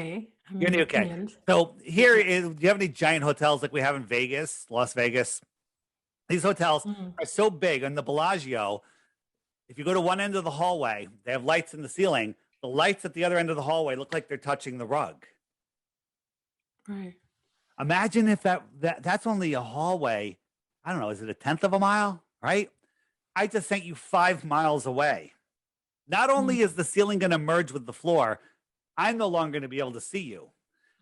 You're in the UK. England. So do you have any giant hotels like we have in Vegas, Las Vegas? These hotels are so big. On the Bellagio, if you go to one end of the hallway, they have lights in the ceiling. The lights at the other end of the hallway look like they're touching the rug. Right. Imagine if that's only a hallway. I don't know. Is it a 1/10 of a mile? Right. I just sent you 5 miles away. Not only is the ceiling going to merge with the floor, I'm no longer going to be able to see you.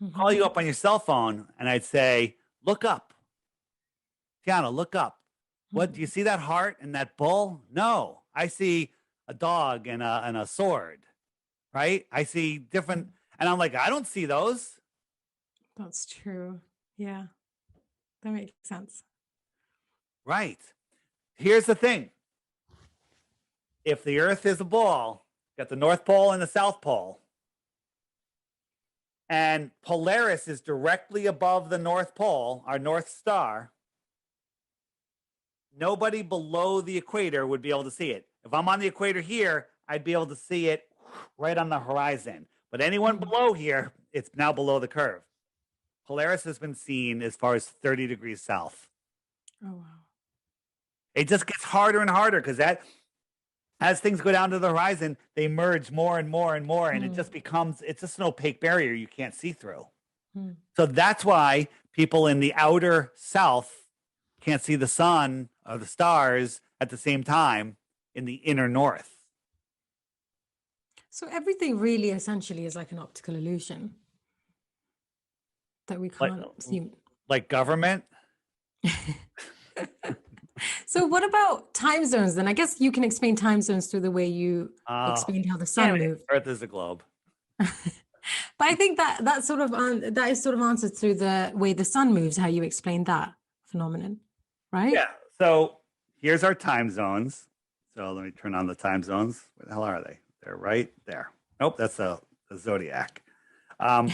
Mm-hmm. Call you up on your cell phone, and I'd say, look up. Tiana, look up. What do you see that heart and that bull? No, I see a dog and a sword, right? I see different, and I'm like, I don't see those. That's true. Yeah, that makes sense. Right. Here's the thing. If the Earth is a ball, got the North Pole and the South Pole, and Polaris is directly above the North Pole, our North Star, nobody below the equator would be able to see it. If I'm on the equator here, I'd be able to see it right on the horizon. But anyone below here, it's now below the curve. Polaris has been seen as far as 30 degrees south. Oh, wow. It just gets harder and harder because as things go down to the horizon, they merge more and more and more, and it just it's just an opaque barrier you can't see through. So that's why people in the outer south can't see the sun or the stars at the same time in the inner north. So everything really essentially is like an optical illusion that we can't see. Like government? So what about time zones then? I guess you can explain time zones through the way you explained how the sun moves. Earth is a globe. But I think that is sort of answered through the way the sun moves, how you explained that phenomenon, right? Yeah. So here's our time zones. So let me turn on the time zones. Where the hell are they? They're right there. Nope, that's the zodiac. All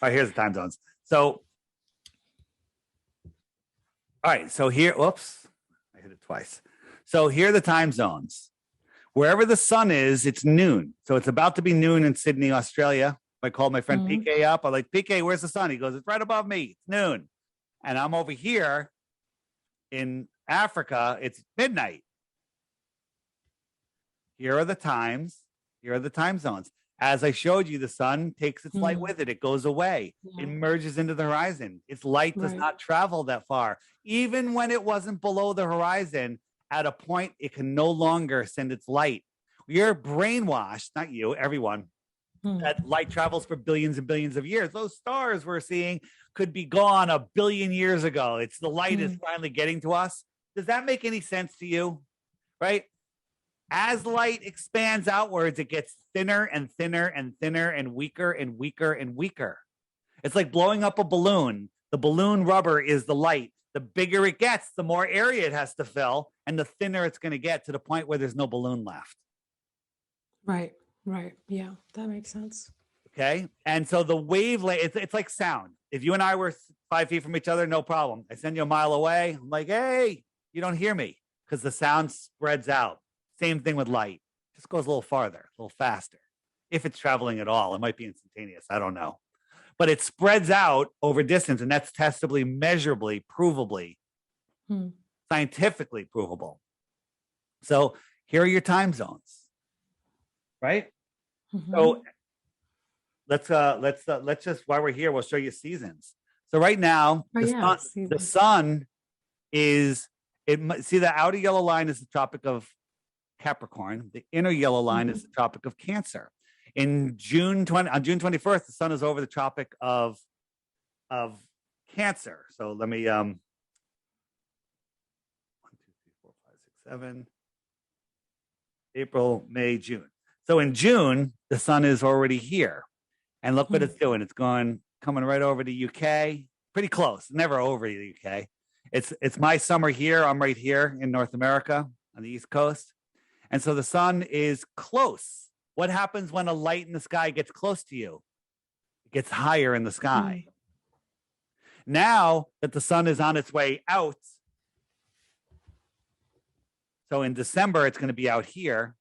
right, here's the time zones. So, all right, so here, whoops, I hit it twice. So here are the time zones. Wherever the sun is, it's noon. So it's about to be noon in Sydney, Australia. I called my friend PK up. I'm like, PK, where's the sun? He goes, it's right above me. It's noon. And I'm over here in Africa. It's midnight. Here are the times. Here are the time zones. As I showed you, the sun takes its light with it. It goes away. Yeah. It merges into the horizon. Its light does not travel that far. Even when it wasn't below the horizon, at a point, it can no longer send its light. You're brainwashed, not you, everyone, that light travels for billions and billions of years. Those stars we're seeing could be gone a billion years ago. It's the light is finally getting to us. Does that make any sense to you? Right? As light expands outwards, it gets thinner and thinner and thinner and weaker and weaker and weaker. It's like blowing up a balloon. The balloon rubber is the light. The bigger it gets, the more area it has to fill, and the thinner it's going to get to the point where there's no balloon left. Right. Yeah, that makes sense. Okay. And so the wavelength, it's like sound. If you and I were 5 feet from each other, no problem. I send you a mile away. I'm like, hey, you don't hear me because the sound spreads out. Same thing with light. Just goes a little farther, a little faster. If it's traveling at all, it might be instantaneous. I don't know. But it spreads out over distance, and that's testably, measurably, provably, scientifically provable. So here are your time zones, right? So let's just, while we're here, we'll show you seasons. So right now, the sun is see the outer yellow line is the Tropic of Capricorn. The inner yellow line is the Tropic of Cancer. On June 21st, the sun is over the Tropic of Cancer. So let me 1, 2, 3, 4, 5, 6, 7. April, May, June. So in June, the sun is already here. And look what it's doing. It's coming right over the UK. Pretty close. Never over the UK. It's my summer here. I'm right here in North America on the East Coast. And so the sun is close. What happens when a light in the sky gets close to you? It gets higher in the sky. Now that the sun is on its way out, so in December, it's going to be out here.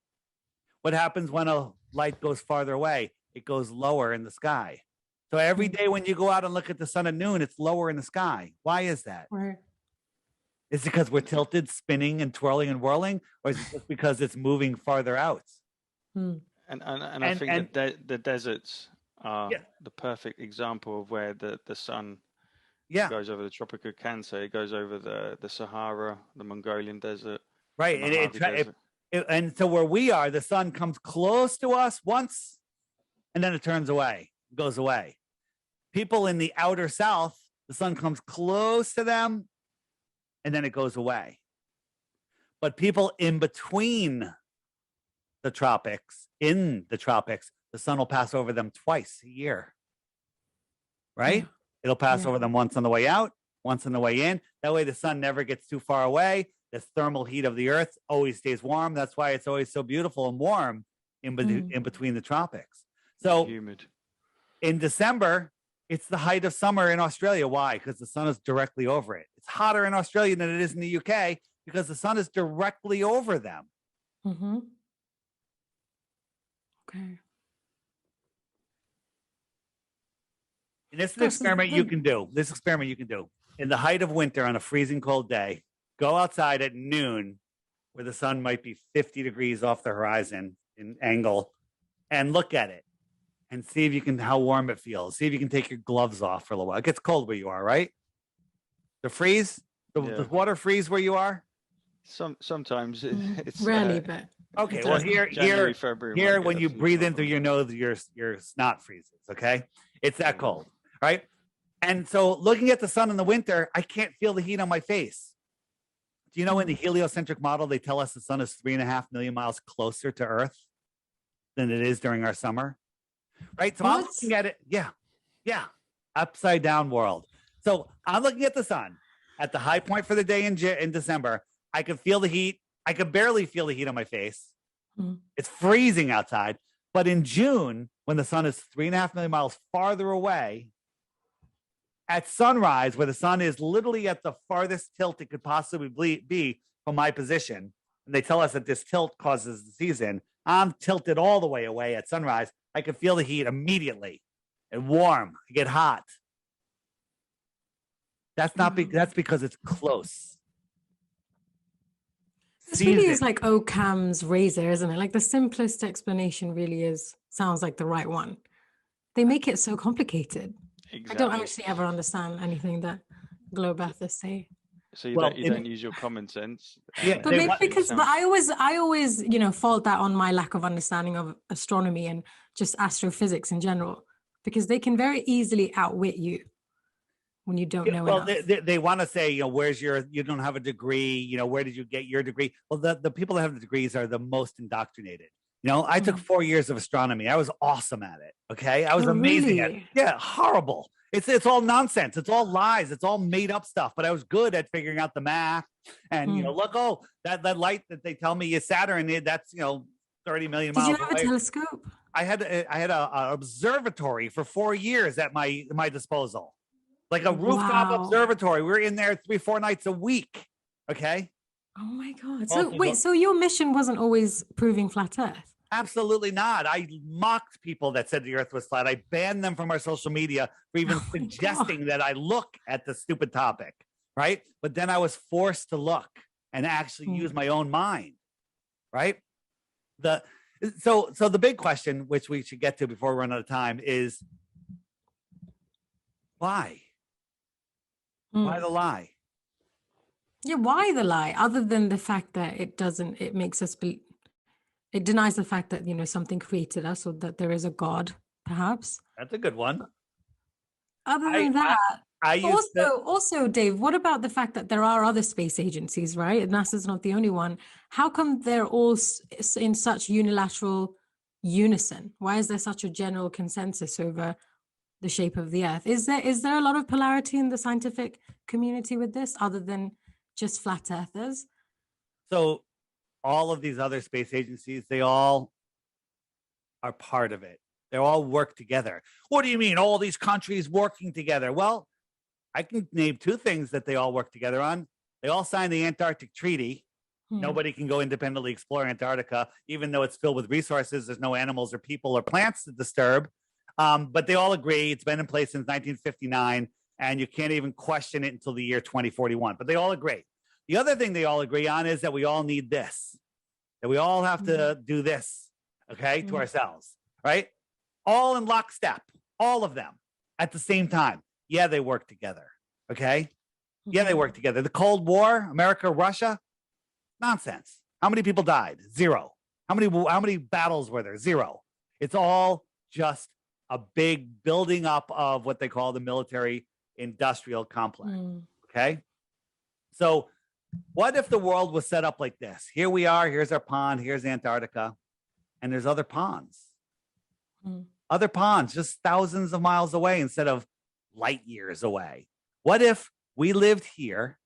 What happens when a light goes farther away? It goes lower in the sky. So every day when you go out and look at the sun at noon, it's lower in the sky. Why is that? Right. Is it because we're tilted, spinning and twirling and whirling? Or is it just because it's moving farther out? And I think the deserts are the perfect example of where the sun goes over the Tropic of Cancer. It goes over the Sahara, the Mongolian desert. Right. And so where we are, the sun comes close to us once, and then it turns away, goes away. People in the outer south, the sun comes close to them, and then it goes away. But people in between the tropics, the sun will pass over them twice a year. Right? It'll pass over them once on the way out, once on the way in. That way the sun never gets too far away. The thermal heat of the earth always stays warm. That's why it's always so beautiful and warm in between the tropics. So humid. In December, it's the height of summer in Australia. Why? Because the sun is directly over it. It's hotter in Australia than it is in the UK because the sun is directly over them. Okay. And this is an experiment you can do. In the height of winter on a freezing cold day, go outside at noon where the sun might be 50 degrees off the horizon in angle and look at it and see if you can, how warm it feels. See if you can take your gloves off for a little while. It gets cold where you are, right? The water freeze where you are? Sometimes it's rarely, but okay. Well, here, when you breathe in through your nose, your snot freezes. Okay, it's that cold, right? And so, looking at the sun in the winter, I can't feel the heat on my face. Do you know in the heliocentric model they tell us the sun is 3.5 million miles closer to Earth than it is during our summer? Right. So I'm looking at it. Yeah. Upside down world. So I'm looking at the sun at the high point for the day in December. I can feel the heat. I can barely feel the heat on my face. It's freezing outside. But in June, when the sun is 3.5 million miles farther away, at sunrise, where the sun is literally at the farthest tilt it could possibly be from my position, and they tell us that this tilt causes the season, I'm tilted all the way away at sunrise. I can feel the heat immediately and warm. I get hot. That's because it's close. This really is like Occam's razor, isn't it? Like the simplest explanation really sounds like the right one. They make it so complicated. Exactly. I don't actually ever understand anything that globathers say. So you don't use your common sense. But maybe but I always, fault that on my lack of understanding of astronomy and just astrophysics in general, because they can very easily outwit you when you don't know enough. They want to say, you don't have a degree, where did you get your degree? Well, the people that have the degrees are the most indoctrinated. I took 4 years of astronomy. I was awesome at it. Okay. I was amazing at it. Yeah. Horrible. It's all nonsense. It's all lies. It's all made up stuff, but I was good at figuring out the math and, look, that light that they tell me is Saturn. That's, 30 million miles away. Did you have a telescope? I had an observatory for 4 years at my disposal, like a rooftop observatory. We were in there 3-4 nights a week. Okay. Oh my God. So your mission wasn't always proving flat Earth? Absolutely not. I mocked people that said the earth was flat. I banned them from our social media for even suggesting that I look at the stupid topic, right? But then I was forced to look and actually use my own mind, right? So the big question, which we should get to before we run out of time, is why? Why the lie? Yeah, why the lie? Other than the fact that it makes us it denies the fact that, something created us, or that there is a God, perhaps. That's a good one. Other than that, used also, Dave, what about the fact that there are other space agencies, right? NASA's not the only one. How come they're all in such unilateral unison? Why is there such a general consensus over the shape of the Earth? Is there a lot of polarity in the scientific community with this, other than just flat earthers? So all of these other space agencies, they all are part of it. They all work together. What do you mean, all these countries working together? Well, I can name two things that they all work together on. They all signed the Antarctic Treaty. Nobody can go independently explore Antarctica, even though it's filled with resources. There's no animals or people or plants to disturb. But they all agree. It's been in place since 1959, and you can't even question it until the year 2041. But they all agree. The other thing they all agree on is that we all need this, that we all have to do this, okay, to ourselves, right? All in lockstep, all of them at the same time. Yeah, they work together, okay? Yeah, they work together. The Cold War, America, Russia, nonsense. How many people died? Zero. How many battles were there? Zero. It's all just a big building up of what they call the military industrial complex, okay? So what if the world was set up like this? Here we are, here's our pond, here's Antarctica, and there's other ponds. Other ponds just thousands of miles away instead of light years away. What if we lived here?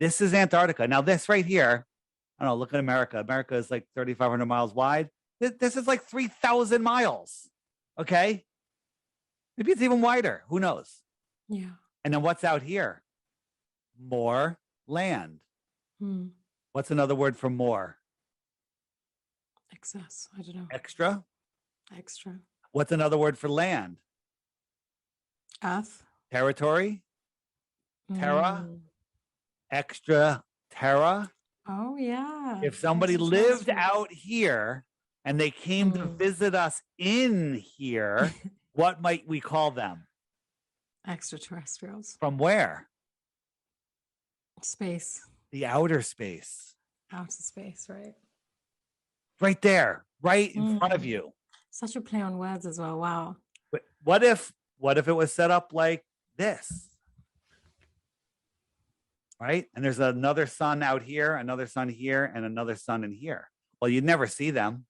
This is Antarctica. Now this right here, I don't know, look at America. America is like 3,500 miles wide. This is like 3,000 miles, okay? Maybe it's even wider, who knows? Yeah. And then what's out here? More land. What's another word for more? Excess. I don't know. Extra. What's another word for land? Earth. Territory. Terra. Extra terra. Oh yeah. If somebody lived out here and they came to visit us in here, what might we call them? Extraterrestrials. From where? Space. The outer space. Outer space, right? Right there, right in front of you. Such a play on words as well. Wow. But what if it was set up like this? Right? And there's another sun out here, another sun here, and another sun in here. Well, you'd never see them.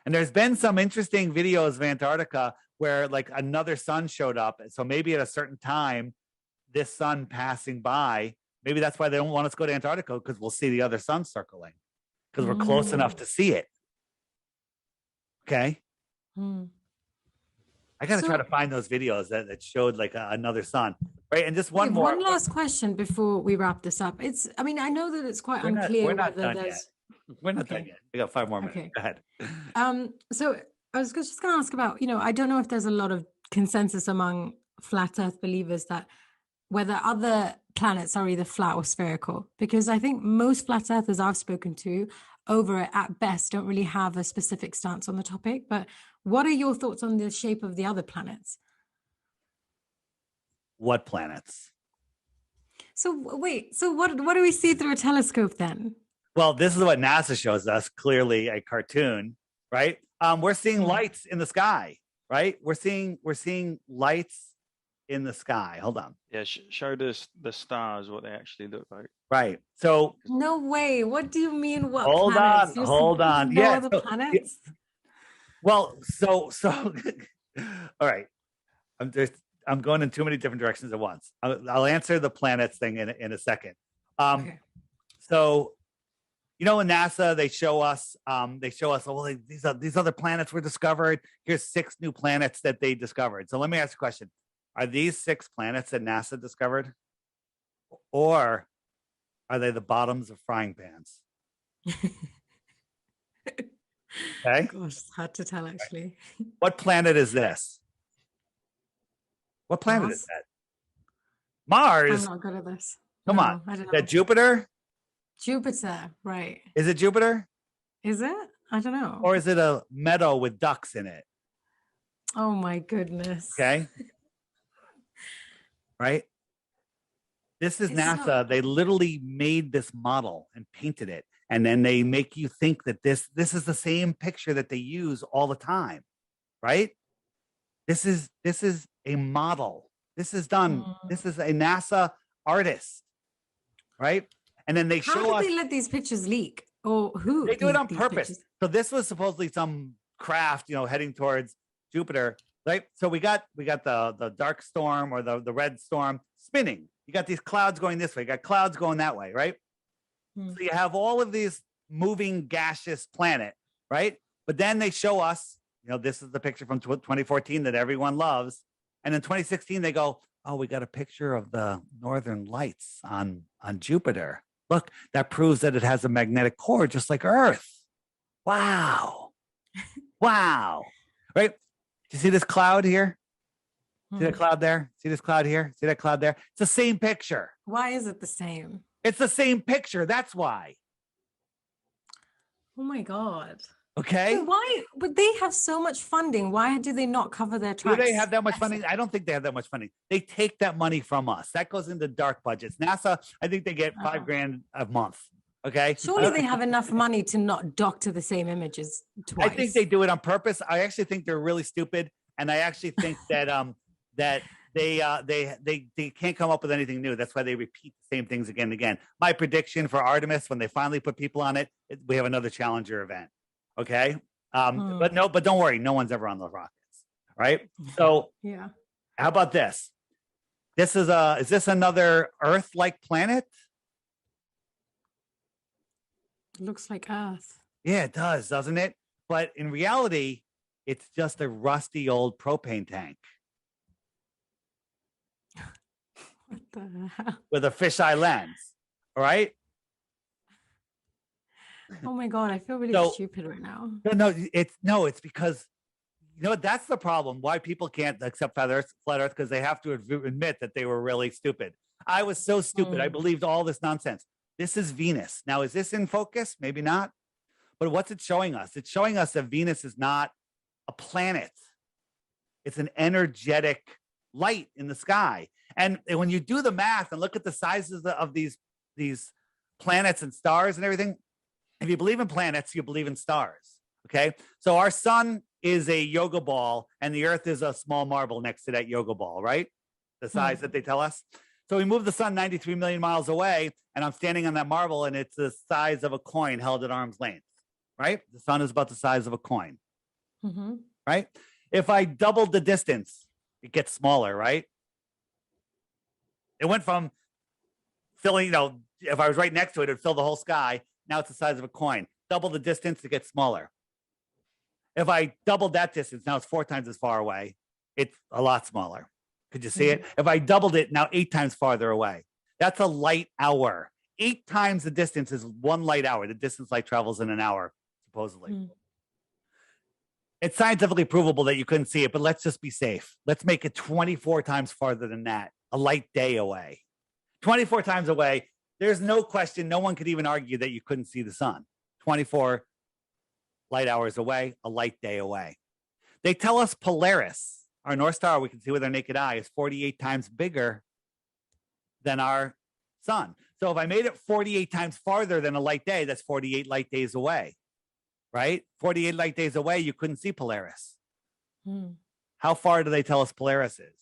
And there's been some interesting videos of Antarctica where like another sun showed up. So maybe at a certain time, this sun passing by, maybe that's why they don't want us to go to Antarctica, because we'll see the other sun circling, because we're close enough to see it. Okay. I got to try to find those videos that showed like another sun, right? And just one more. One last question before we wrap this up. I know that it's quite unclear whether there's. We're not done yet. We got 5 more minutes. Okay. Go ahead. So I was just going to ask about, I don't know if there's a lot of consensus among flat Earth believers that whether other planets are either flat or spherical, because I think most flat earthers I've spoken to over it at best don't really have a specific stance on the topic. But what are your thoughts on the shape of the other planets? What planets? So wait, so what do we see through a telescope then? Well, this is what NASA shows us, clearly a cartoon, right? We're seeing lights in the sky, right? We're seeing lights in the sky. Hold on. Yeah, showed us the stars, what they actually look like. Right. So no way. What do you mean? What? Hold planets? on. Hold on. No Yeah. other planets. Well, so all right. I'm going in too many different directions at once. I'll answer the planets thing in a second. Okay. So, in NASA, they show us, well, these other planets were discovered. Here's 6 new planets that they discovered. So let me ask you a question. Are these 6 planets that NASA discovered? Or are they the bottoms of frying pans? Okay. Gosh, it's hard to tell actually. What planet is this? What planet is that? Mars. I'm not good at this. Come on. Is that Jupiter? Jupiter, right. Is it Jupiter? Is it? I don't know. Or is it a meadow with ducks in it? Oh my goodness. Okay. Right? This is It's NASA. They literally made this model and painted it. And then they make you think that this is the same picture that they use all the time. Right? This is a model. This is done. This is a NASA artist. Right? And then they show us. How did they let these pictures leak? Or who? They do it on purpose. Pictures? So this was supposedly some craft, heading towards Jupiter, right? So we got the dark storm or the red storm spinning. You got these clouds going this way. You got clouds going that way, right? So you have all of these moving gaseous planet, right? But then they show us, this is the picture from 2014 that everyone loves. And in 2016, they go, oh, we got a picture of the northern lights on Jupiter. Look, that proves that it has a magnetic core just like Earth. Wow. Wow. Right? Do you see this cloud here? See that cloud there? See this cloud here? See that cloud there? It's the same picture. Why is it the same? It's the same picture. That's why. Oh my God. Okay. But why? But they have so much funding. Why do they not cover their tracks? Do they have that much funding? I don't think they have that much funding. They take that money from us. That goes into dark budgets. NASA, I think they get $5,000 a month. Okay. Surely they have enough money to not doctor the same images twice. I think they do it on purpose. I actually think they're really stupid, and I actually think that that they can't come up with anything new. That's why they repeat the same things again and again. My prediction for Artemis, when they finally put people on it, we have another Challenger event. Okay. But don't worry, no one's ever on those rockets. Right. So yeah. How about this? Is this another Earth-like planet? It looks like Earth. Yeah, it does, doesn't it? But in reality, it's just a rusty old propane tank. What the hell? With a fisheye lens. All right. Oh my God, I feel really stupid right now. It's because that's the problem. Why people can't accept flat Earth because they have to admit that they were really stupid. I was so stupid. I believed all this nonsense. This is Venus. Now, is this in focus? Maybe not. But what's it showing us? It's showing us that Venus is not a planet. It's an energetic light in the sky. And when you do the math and look at the sizes of these planets and stars and everything, if you believe in planets, you believe in stars. Okay. So our sun is a yoga ball and the Earth is a small marble next to that yoga ball, right? The size that they tell us. So we move the sun 93 million miles away and I'm standing on that marble and it's the size of a coin held at arm's length, right? The sun is about the size of a coin, right? If I doubled the distance, it gets smaller, right? It went from filling, if I was right next to it, it'd fill the whole sky. Now it's the size of a coin. Double the distance, it gets smaller. If I doubled that distance, now it's 4 times as far away. It's a lot smaller. Could you see it? If I doubled it, now 8 times farther away. That's a light hour. 8 times the distance is 1 light hour. The distance light travels in an hour, supposedly. It's scientifically provable that you couldn't see it, but let's just be safe. Let's make it 24 times farther than that. A light day away. 24 times away. There's no question. No one could even argue that you couldn't see the sun. 24 light hours away, a light day away. They tell us Polaris, our North Star, we can see with our naked eye, is 48 times bigger than our sun. So if I made it 48 times farther than a light day, that's 48 light days away, right? 48 light days away, you couldn't see Polaris. How far do they tell us Polaris is?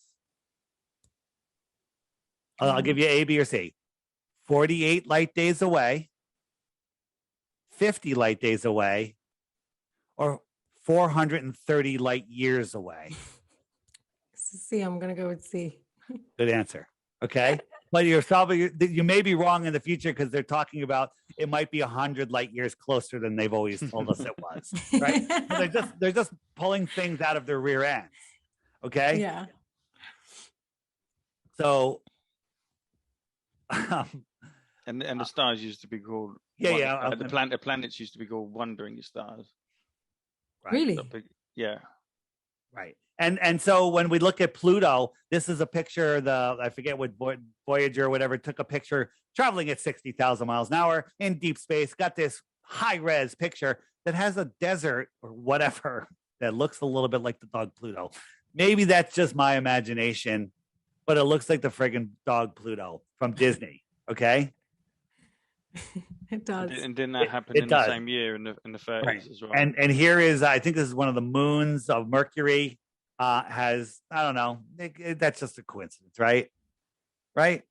I'll give you A, B, or C. 48 light days away, 50 light days away, or 430 light years away. C, I'm going to go with C. Good answer. Okay. But you may be wrong in the future because they're talking about it might be 100 light years closer than they've always told us it was. Right. So they're just pulling things out of their rear ends. Okay. Yeah. So and the stars used to be called the planets used to be called wandering stars. Right. Really? Yeah. Right. And so when we look at Pluto, this is a picture, I forget what Voyager or whatever took a picture traveling at 60,000 miles an hour in deep space, got this high res picture. that has a desert or whatever that looks a little bit like the dog Pluto. Maybe that's just my imagination, but it looks like the friggin' dog Pluto from Disney. Okay. It does. And didn't that happen it in does. the same year in the 30s Right. as well? And here is, I think this is one of the moons of Mercury. Has, I don't know, that's just a coincidence, right? Right.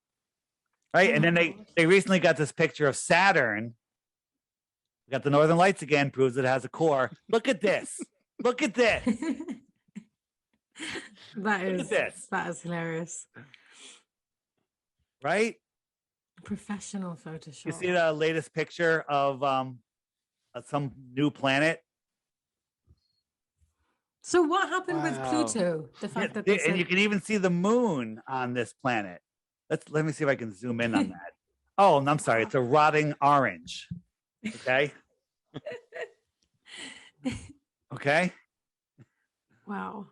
And then they recently got this picture of Saturn. We got the Northern Lights again, proves it has a core. Look at this. Look at this. That Look is at this. that is hilarious. Right? Professional Photoshop. You see the latest picture of some new planet? So what happened with Wow. Pluto? The fact that they And said, you can even see the moon on this planet. Let me see if I can zoom in on that. Oh, and I'm sorry, it's a rotting orange. Okay. Okay. wow,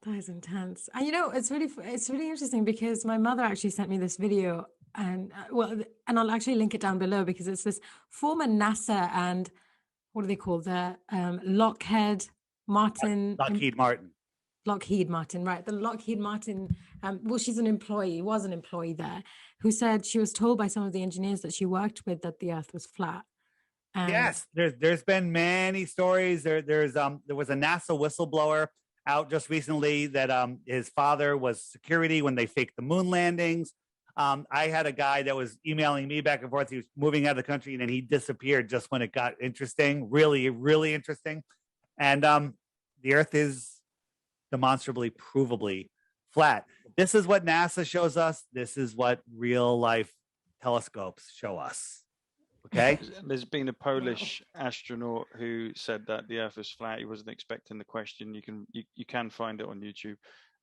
that is intense. And it's really interesting because my mother actually sent me this video, and and I'll actually link it down below because it's this former NASA and what do they call the Lockheed Martin, right? The Lockheed Martin. Well, she's an employee, was an employee there, who said she was told by some of the engineers that she worked with that the Earth was flat. And yes, there's been many stories. There was a NASA whistleblower out just recently that his father was security when they faked the moon landings. I had a guy that was emailing me back and forth. He was moving out of the country and then he disappeared just when it got interesting, really, really interesting. And the Earth is demonstrably, provably flat. This is what NASA shows us. This is what real life telescopes show us. Okay. There's been a Polish astronaut who said that the Earth was flat. He wasn't expecting the question. You can find it on YouTube,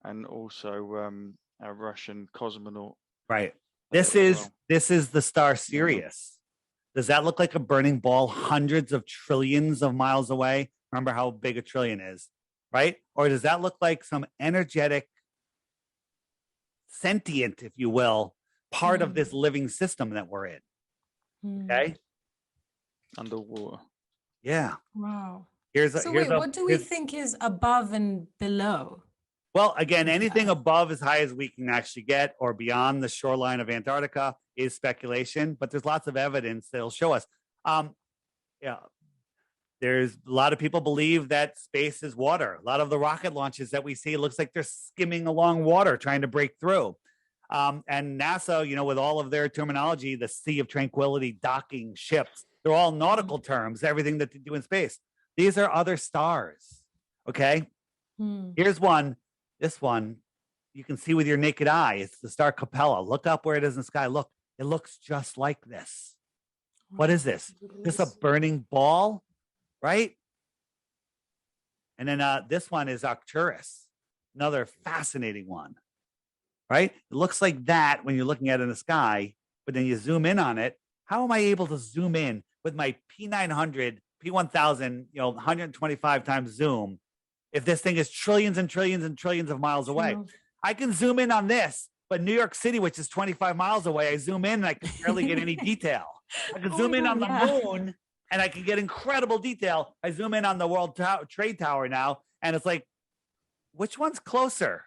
and also a Russian cosmonaut. Right. This is the star Sirius. Does that look like a burning ball hundreds of trillions of miles away? Remember how big a trillion is, right? Or does that look like some energetic, sentient, if you will, part of this living system that we're in? Okay. Underwater. Yeah. Wow. So what do we think is above and below? Well, again, anything above as high as we can actually get or beyond the shoreline of Antarctica is speculation, but there's lots of evidence that'll show us. There's a lot of people believe that space is water. A lot of the rocket launches that we see, it looks like they're skimming along water, trying to break through. And NASA, with all of their terminology, the Sea of Tranquility, docking ships, they're all nautical terms, everything that they do in space. These are other stars. Okay. Here's one. This one you can see with your naked eye. It's the star Capella. Look up where it is in the sky. Look, it looks just like this. What is this? This is a burning ball, right? And then this one is Arcturus, another fascinating one. Right? It looks like that when you're looking at it in the sky, but then you zoom in on it. How am I able to zoom in with my P900, P1000, 125 times zoom if this thing is trillions and trillions and trillions of miles away? I can zoom in on this, but New York City, which is 25 miles away, I zoom in and I can barely get any detail. I can zoom in on the moon and I can get incredible detail. I zoom in on the World Trade Tower now, and it's like, which one's closer?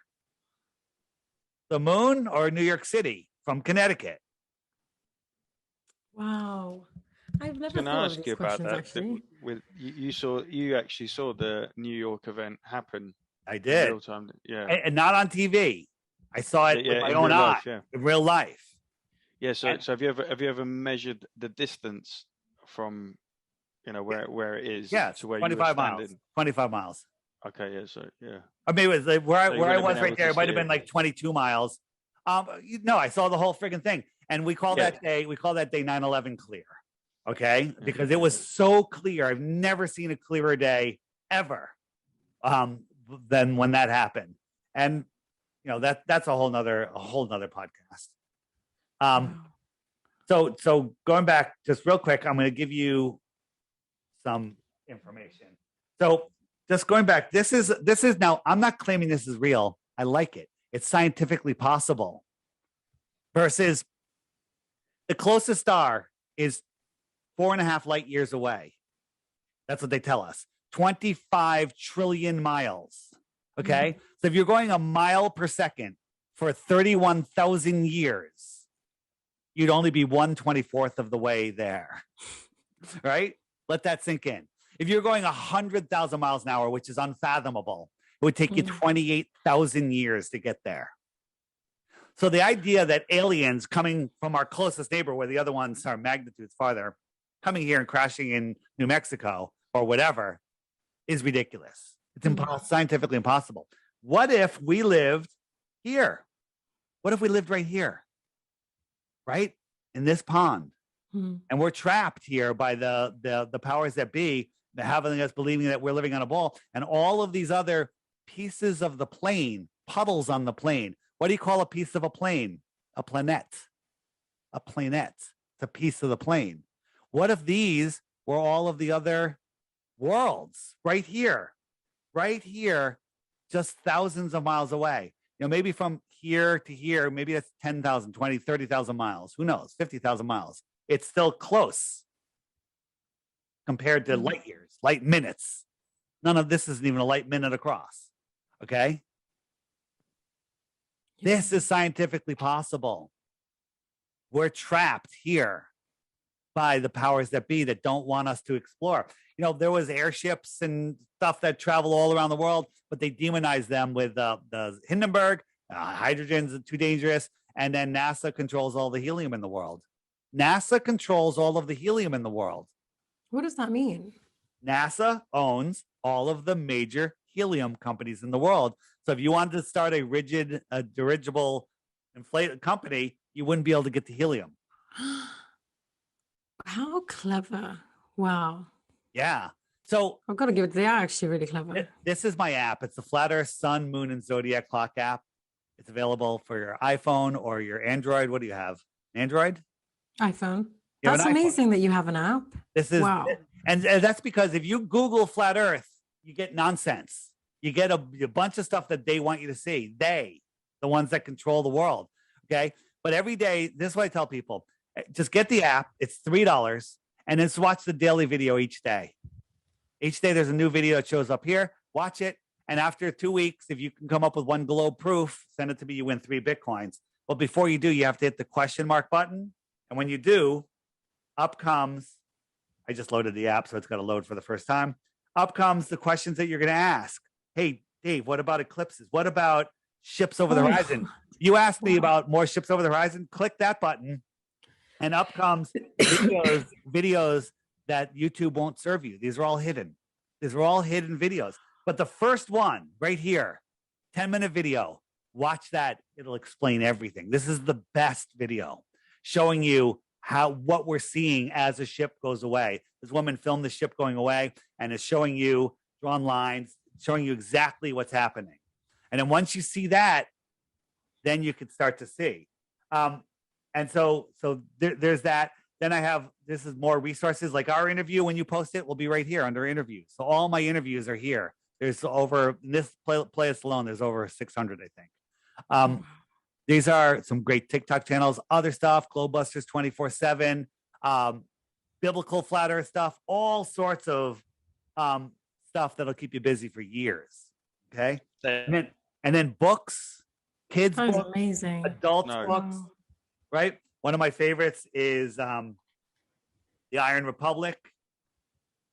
The moon or New York City from Connecticut? Wow. I've never Can I thought of ask these you about questions, that? actually. You actually saw the New York event happen. I did. In real time. Yeah. And not on TV. I saw it with my own eye, in real life. Yeah. So have you ever measured the distance from, where it is to where 25 you were miles. standing? 25 miles. Okay. Yeah. So yeah. I mean, it was like where I was right there. It might have been like 22 miles. I saw the whole friggin' thing. And we call that day 9/11 clear. Okay. Because it was so clear. I've never seen a clearer day ever than when that happened. And that's a whole nother podcast. So going back just real quick, I'm going to give you some information. So just going back, this is now, I'm not claiming this is real. I like it. It's scientifically possible. Versus the closest star is 4.5 light years away. That's what they tell us. 25 trillion miles. Okay. So if you're going a mile per second for 31,000 years, you'd only be 1/24th of the way there. Right? Let that sink in. If you're going 100,000 miles an hour, which is unfathomable, it would take you 28,000 years to get there. So the idea that aliens coming from our closest neighbor, where the other ones are magnitudes farther, coming here and crashing in New Mexico or whatever, is ridiculous. It's scientifically impossible. What if we lived here? What if we lived right here? Right? In this pond. And we're trapped here by the powers that be, having us believing that we're living on a ball, and all of these other pieces of the plane, puddles on the plane. What do you call a piece of a plane? A planet. A planet. It's a piece of the plane. What if these were all of the other worlds right here, just thousands of miles away? You know, maybe from here to here, maybe that's 10,000, 20, 30,000 miles. Who knows? 50,000 miles. It's still close compared to light years, light minutes. None of this isn't even a light minute across. Okay. This is scientifically possible. We're trapped here by the powers that be that don't want us to explore. You know, there was airships and stuff that travel all around the world, but they demonized them with the Hindenburg, hydrogen's too dangerous, and then NASA controls all the helium in the world. NASA controls all of the helium in the world. What does that mean? NASA owns all of the major helium companies in the world. So if you wanted to start a dirigible inflated company, you wouldn't be able to get the helium. How clever. Wow. Yeah. So I've got to give it, they are actually really clever. This is my app. It's the Flat Earth Sun, Moon, and Zodiac Clock app. It's available for your iPhone or your Android. What do you have? Android? iPhone. That's amazing that you have an app. This is, wow. And that's because if you Google Flat Earth, you get nonsense. You get a bunch of stuff that they want you to see. The ones that control the world. Okay. But every day, this is what I tell people. Just get the app. It's $3 and then just watch the daily video each day. Each day there's a new video that shows up here. Watch it. And after 2 weeks, if you can come up with one globe proof, send it to me. You win 3 Bitcoins. But before you do, you have to hit the question mark button. And when you do, up comes, I just loaded the app, so it's got to load for the first time. Up comes the questions that you're going to ask. Hey, Dave, what about eclipses? What about ships over the horizon? You asked me about more ships over the horizon. Click that button. And up comes videos that YouTube won't serve you. These are all hidden. These are all hidden videos. But the first one right here, 10-minute video, watch that. It'll explain everything. This is the best video showing you what we're seeing as a ship goes away. This woman filmed the ship going away and is showing you drawn lines, showing you exactly what's happening. And then once you see that, then you can start to see. And so there's that. Then I have, this is more resources, like our interview. When you post it, will be right here under interviews. So all my interviews are here. There's over, in this playlist alone, there's over 600, I think. These are some great TikTok channels, other stuff, Globebusters 24/7, biblical flat earth stuff, all sorts of stuff that'll keep you busy for years. Okay. And then books, kids books, amazing. Adults books, right? One of my favorites is The Iron Republic.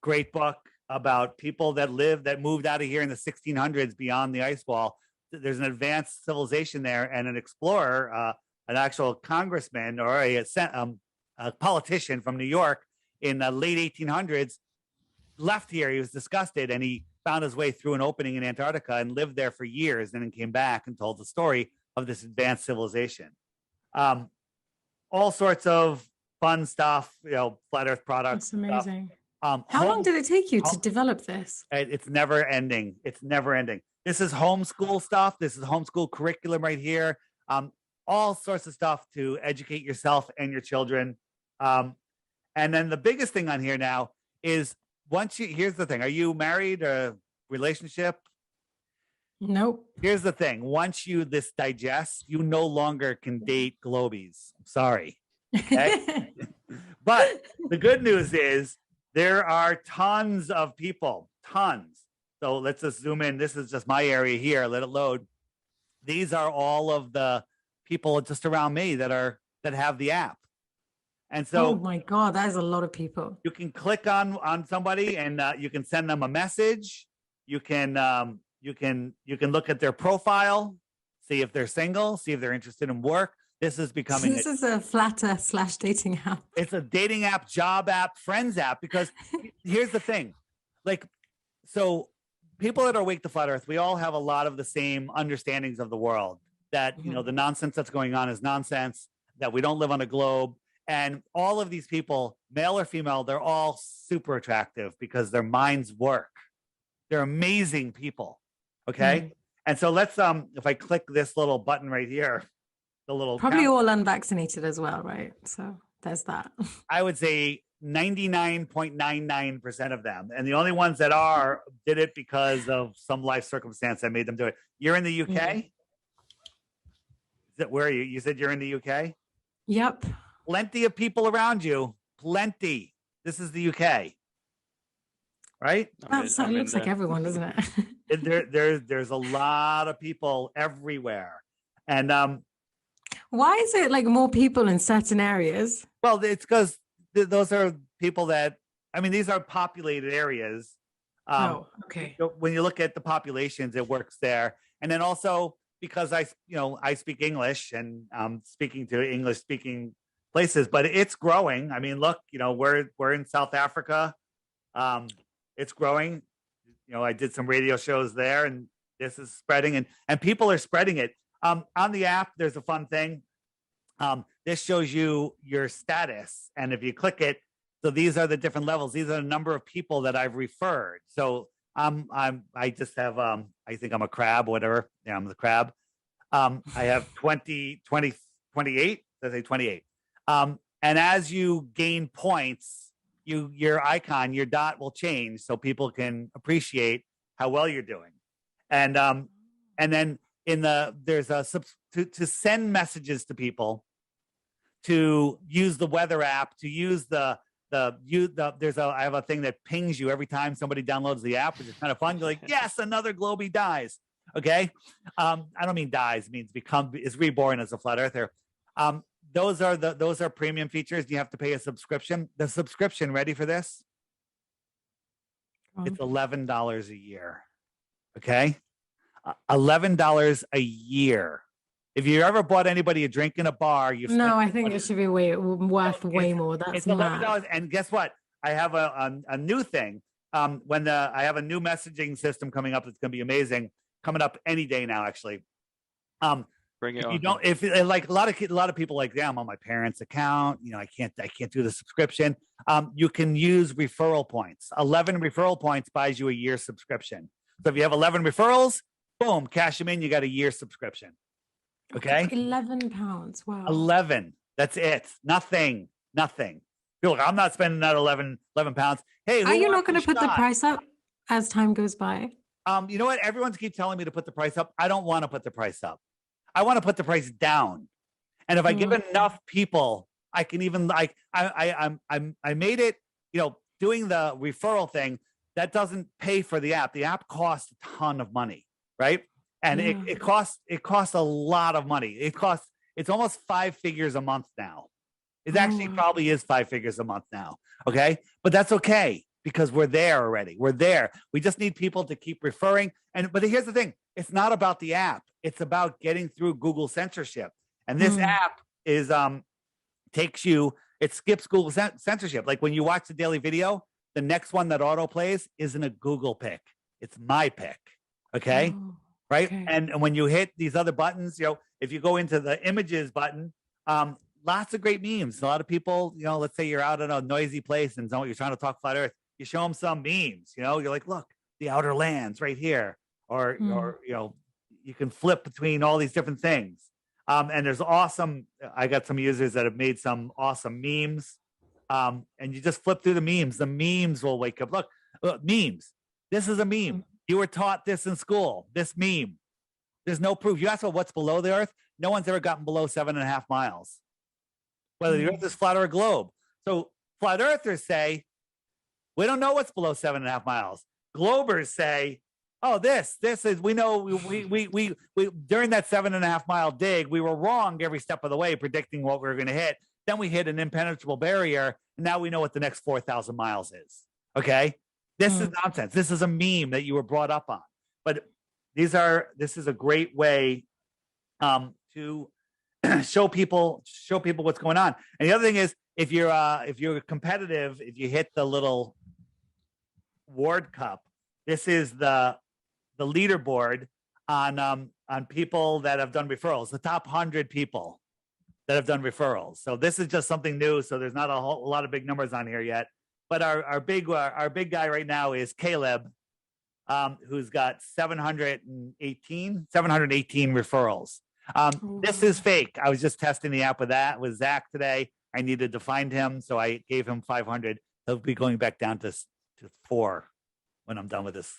Great book about people that moved out of here in the 1600s beyond the ice wall. There's an advanced civilization there, and an explorer, an actual congressman or a politician from New York in the late 1800s left here. He was disgusted, and he found his way through an opening in Antarctica and lived there for years, and then came back and told the story of this advanced civilization. All sorts of fun stuff, flat earth products. That's amazing. How long did it take you to develop this? It's never ending. It's never ending. This is homeschool stuff. This is homeschool curriculum right here. All sorts of stuff to educate yourself and your children. And then the biggest thing on here now is here's the thing. Are you married or relationship? Nope. Here's the thing. Once this digests, you no longer can date globies. I'm sorry. Okay? But the good news is There are tons of people, tons. So let's just zoom in. This is just my area here. Let it load. These are all of the people just around me that have the app. And so, oh my God, that is a lot of people. You can click on somebody, and you can send them a message. You can look at their profile, see if they're single, see if they're interested in work. This is becoming. This is a flatter / dating app. It's a dating app, job app, friends app. Because here's the thing, like, so people that are awake to flat Earth, we all have a lot of the same understandings of the world. That the nonsense that's going on is nonsense. That we don't live on a globe. And all of these people, male or female, they're all super attractive because their minds work. They're amazing people. Okay. And so let's, if I click this little button right here, the little probably all unvaccinated as well, right? So there's that. I would say 99.99% of them. And the only ones that did it because of some life circumstance that made them do it. You're in the UK? Is it, where are you? You said you're in the UK? Yep. Plenty of people around you. Plenty. This is the UK, right? That looks like everyone, doesn't it? There's a lot of people everywhere, and why is it like more people in certain areas? Well, it's because those are people that, I mean, these are populated areas. Okay. When you look at the populations, it works there, and then also because I speak English and speaking to English speaking places, but it's growing. I mean, look, we're in South Africa. It's growing. I did some radio shows there, and this is spreading, and people are spreading it. On the app, there's a fun thing. This shows you your status, and if you click it, so these are the different levels. These are the number of people that I've referred. So I just have I think I'm a crab, whatever. Yeah, I'm the crab. I have 28. Did I say 28? And as you gain points, your icon, your dot will change so people can appreciate how well you're doing. And then there's to send messages to people, to use the weather app, to use I have a thing that pings you every time somebody downloads the app, which is kind of fun. You're like, yes, another globey dies. Okay. I don't mean dies, it means is reborn as a flat earther. Those are premium features. You have to pay a subscription. The subscription, ready for this? It's $11 a year. Okay. $11 a year. If you ever bought anybody a drink in a bar, I think it should be worth way more. That's $11. And guess what? I have a new thing. I have a new messaging system coming up that's going to be amazing. Coming up any day now, actually. Bring it on. You don't, if like a lot of people like, I'm on my parents' account. I can't do the subscription. You can use referral points. 11 referral points buys you a year subscription. So if you have 11 referrals, boom, cash them in. You got a year subscription. Okay. £11. Wow. 11. That's it. Nothing. You're like, I'm not spending that 11 pounds. Hey, are you not going to put the price up as time goes by? You know what? Everyone's keep telling me to put the price up. I don't want to put the price up. I want to put the price down. And if I give enough people, I can even I made it, doing the referral thing, that doesn't pay for the app. The app costs a ton of money, right? And it costs a lot of money. It's almost 5 figures a month now. It actually probably is 5 figures a month now. Okay. But that's okay because we're there already. We're there. We just need people to keep referring. But here's the thing. It's not about the app. It's about getting through Google censorship. And this app is, it skips Google censorship. Like when you watch the daily video, the next one that auto plays isn't a Google pick. It's my pick. Okay. Right. Okay. And when you hit these other buttons, if you go into the images button, lots of great memes. A lot of people, let's say you're out in a noisy place and you're trying to talk flat earth. You show them some memes, you're like, look, the outer lands right here. Or you can flip between all these different things. And there's I got some users that have made some awesome memes. And you just flip through the memes. The memes will wake up. Look, memes. This is a meme. You were taught this in school, this meme. There's no proof. You ask about what's below the earth. No one's ever gotten below 7.5 miles. Whether the earth is flat or a globe. So flat earthers say, We don't know what's below 7.5 miles. Globers say, oh, this is, we know we during that 7.5 mile dig, we were wrong every step of the way, predicting what we were going to hit. Then we hit an impenetrable barrier. And now we know what the next 4,000 miles is. Okay. This is nonsense. This is a meme that you were brought up on. But this is a great way to show people what's going on. And the other thing is, if you're competitive, if you hit the little Ward Cup, this is the leaderboard on people that have done referrals, the top 100 people that have done referrals. So this is just something new. So there's not a lot of big numbers on here yet. But our big guy right now is Caleb, who's got 718 referrals. This is fake. I was just testing the app with Zach today. I needed to find him, so I gave him 500. He'll be going back down to 4 when I'm done with this.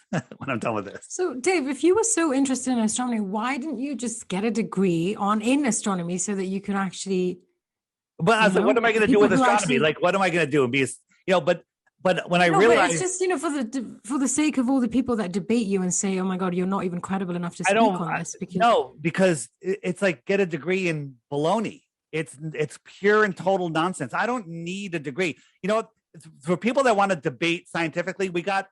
So, Dave, if you were so interested in astronomy, why didn't you just get a degree in astronomy so that you can actually? But I was like, what am I going to do with astronomy? Like, what am I going to do? And be, but when I realized, it's just for the sake of all the people that debate you and say, oh my God, you're not even credible enough to speak on this. Because it's like, get a degree in baloney. It's pure and total nonsense. I don't need a degree. You know what? For people that want to debate scientifically, we got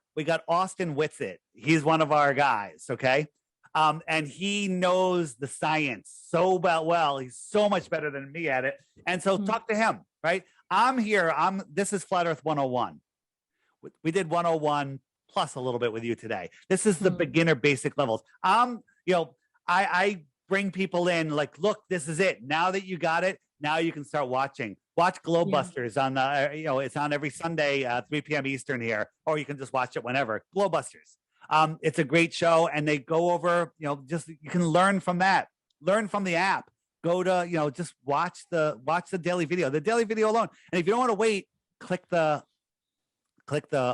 Austin Whitsitt. He's one of our guys, okay? And he knows the science so well. He's so much better than me at it. And so talk to him, right? I'm here. This is Flat Earth 101. We did 101 plus a little bit with you today. This is the beginner basic levels. I bring people in like, look, this is it. Now that you got it, now you can start watching. Watch Globebusters on it's on every Sunday, 3 p.m. Eastern here, or you can just watch it whenever. Globebusters. It's a great show, and they go over, just you can learn from that. Learn from the app. Go to, just watch the daily video. The daily video alone. And if you don't want to wait, click the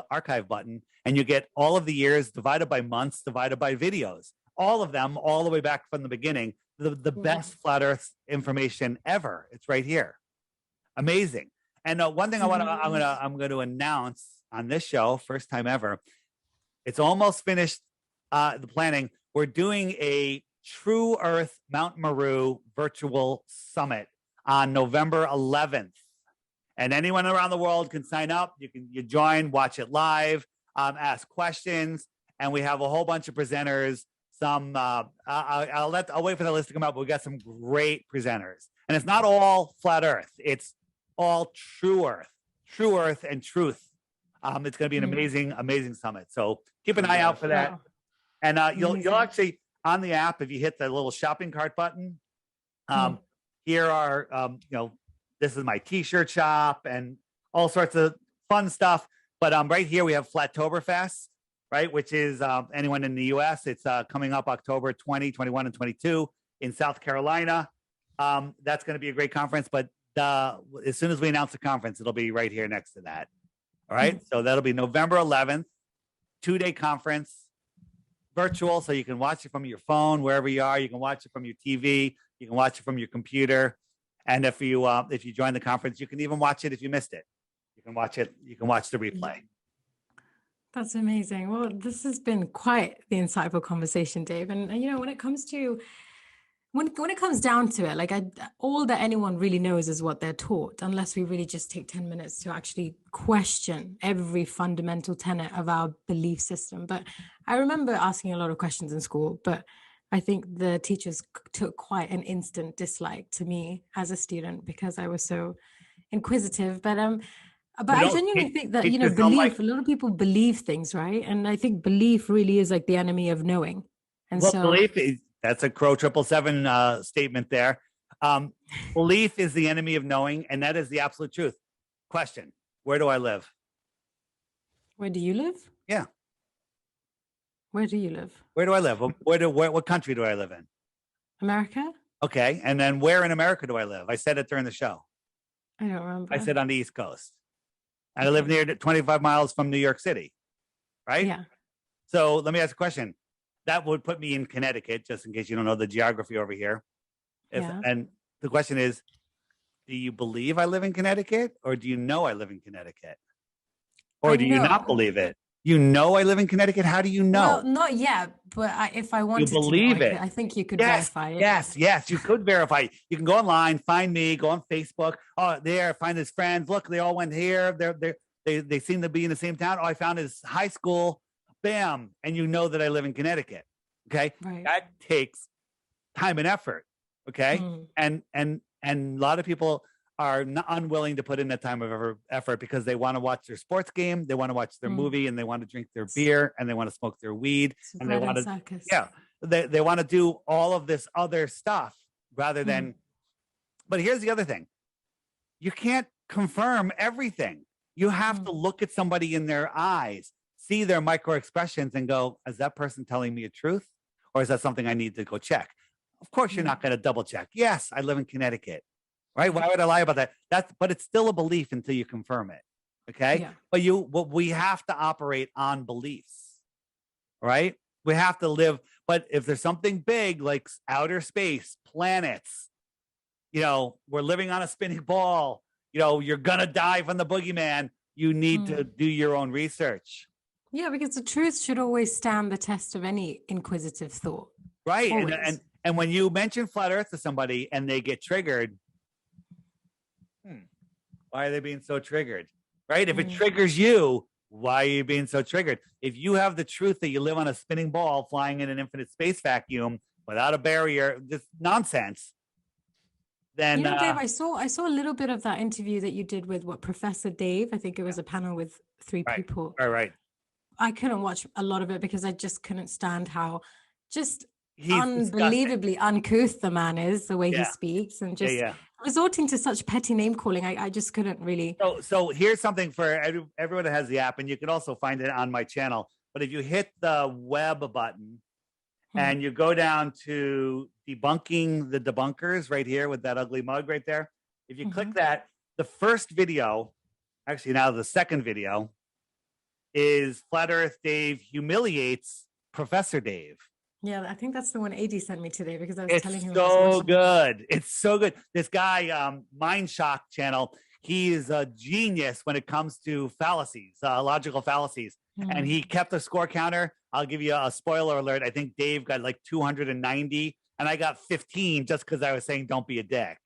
archive button, and you get all of the years divided by months, divided by videos. All of them, all the way back from the beginning. The best flat Earth information ever. It's right here. Amazing. And one thing I'm going to announce on this show, first time ever. It's almost finished. The planning. We're doing a True Earth Mount Meru virtual summit on November 11th, and anyone around the world can sign up. You join, watch it live, ask questions, and we have a whole bunch of presenters. Some I'll wait for the list to come out, but we got some great presenters, and it's not all flat Earth. It's all true Earth and truth. It's going to be an amazing summit. So keep an eye out for that. And you'll actually on the app, if you hit the little shopping cart button, here are this is my T-shirt shop and all sorts of fun stuff. But right here we have Flattoberfest, right, which is anyone in the U.S. It's coming up October 20, 21, and 22 in South Carolina. That's going to be a great conference. But as soon as we announce the conference, it'll be right here next to that. All right. So that'll be November 11th, 2-day conference, virtual. So you can watch it from your phone, wherever you are. You can watch it from your TV. You can watch it from your computer. And if you join the conference, you can even watch it if you missed it. You can watch it. You can watch the replay. That's amazing. Well, this has been quite the insightful conversation, Dave. And when it comes to when it comes down to it, like all that anyone really knows is what they're taught, unless we really just take 10 minutes to actually question every fundamental tenet of our belief system. But I remember asking a lot of questions in school, but I think the teachers took quite an instant dislike to me as a student because I was so inquisitive. But I genuinely think that, belief, a lot of people believe things, right? And I think belief really is like the enemy of knowing. And belief is, that's a Crow 777 statement there. Belief is the enemy of knowing, and that is the absolute truth. Question: where do I live? Where do you live? Yeah. Where do you live? Where do I live? What country do I live in? America. Okay, and then where in America do I live? I said it during the show. I don't remember. I said on the East Coast. I live near 25 miles from New York City, right? Yeah. So let me ask a question. That would put me in Connecticut, just in case you don't know the geography over here. And the question is, do you believe I live in Connecticut, or do you know I live in Connecticut? Or I do you not know. believe it? You know I live in Connecticut. How do you Well, know? not yet, but if I You wanted to know, believe it. I think you could Yes, verify it. yes. You could verify. You can go online, find me, go on Facebook. Oh, there, find his friends. Look, they all went here. They seem to be in the same town. Oh, I found his high school. Bam, and you know that I live in Connecticut. Okay, Right. that takes time and effort. Okay, Mm. and a lot of people are not unwilling to put in that time of effort because they want to watch their sports game, they want to watch their movie, and they want to drink their beer, and they want to smoke their weed, and they want to circus. yeah, they want to do all of this other stuff rather than. But here's the other thing: you can't confirm everything. You have to look at somebody in their eyes, see their micro expressions, and go, "Is that person telling me the truth, or is that something I need to go check?" Of course, you're not going to double check. Yes, I live in Connecticut. Right? Why would I lie about that? But it's still a belief until you confirm it. Okay. Yeah. But we have to operate on beliefs. Right? We have to live. But if there's something big like outer space, planets, we're living on a spinning ball, you're gonna die from the boogeyman. You need to do your own research. Yeah, because the truth should always stand the test of any inquisitive thought. Right. And when you mention flat earth to somebody and they get triggered, why are they being so triggered? Right? If it triggers you, why are you being so triggered? If you have the truth that you live on a spinning ball flying in an infinite space vacuum without a barrier, this nonsense, then Dave, I saw a little bit of that interview that you did with Professor Dave. I think it was a panel with 3 people. Right. I couldn't watch a lot of it because I just couldn't stand how he's unbelievably disgusting. Uncouth the man is, the way he speaks, and just resorting to such petty name calling. I just couldn't really. So here's something for everyone that has the app, and you can also find it on my channel. But if you hit the web button and you go down to debunking the debunkers right here with that ugly mug right there, if you click that, the first video, actually now the second video, is Flat Earth Dave humiliates Professor Dave. Yeah, I think that's the one AD sent me today because I was telling him. It's so good. This guy, Mind Shock channel, he is a genius when it comes to fallacies, logical fallacies. And he kept a score counter. I'll give you a spoiler alert. I think Dave got like 290 and I got 15 just because I was saying don't be a dick.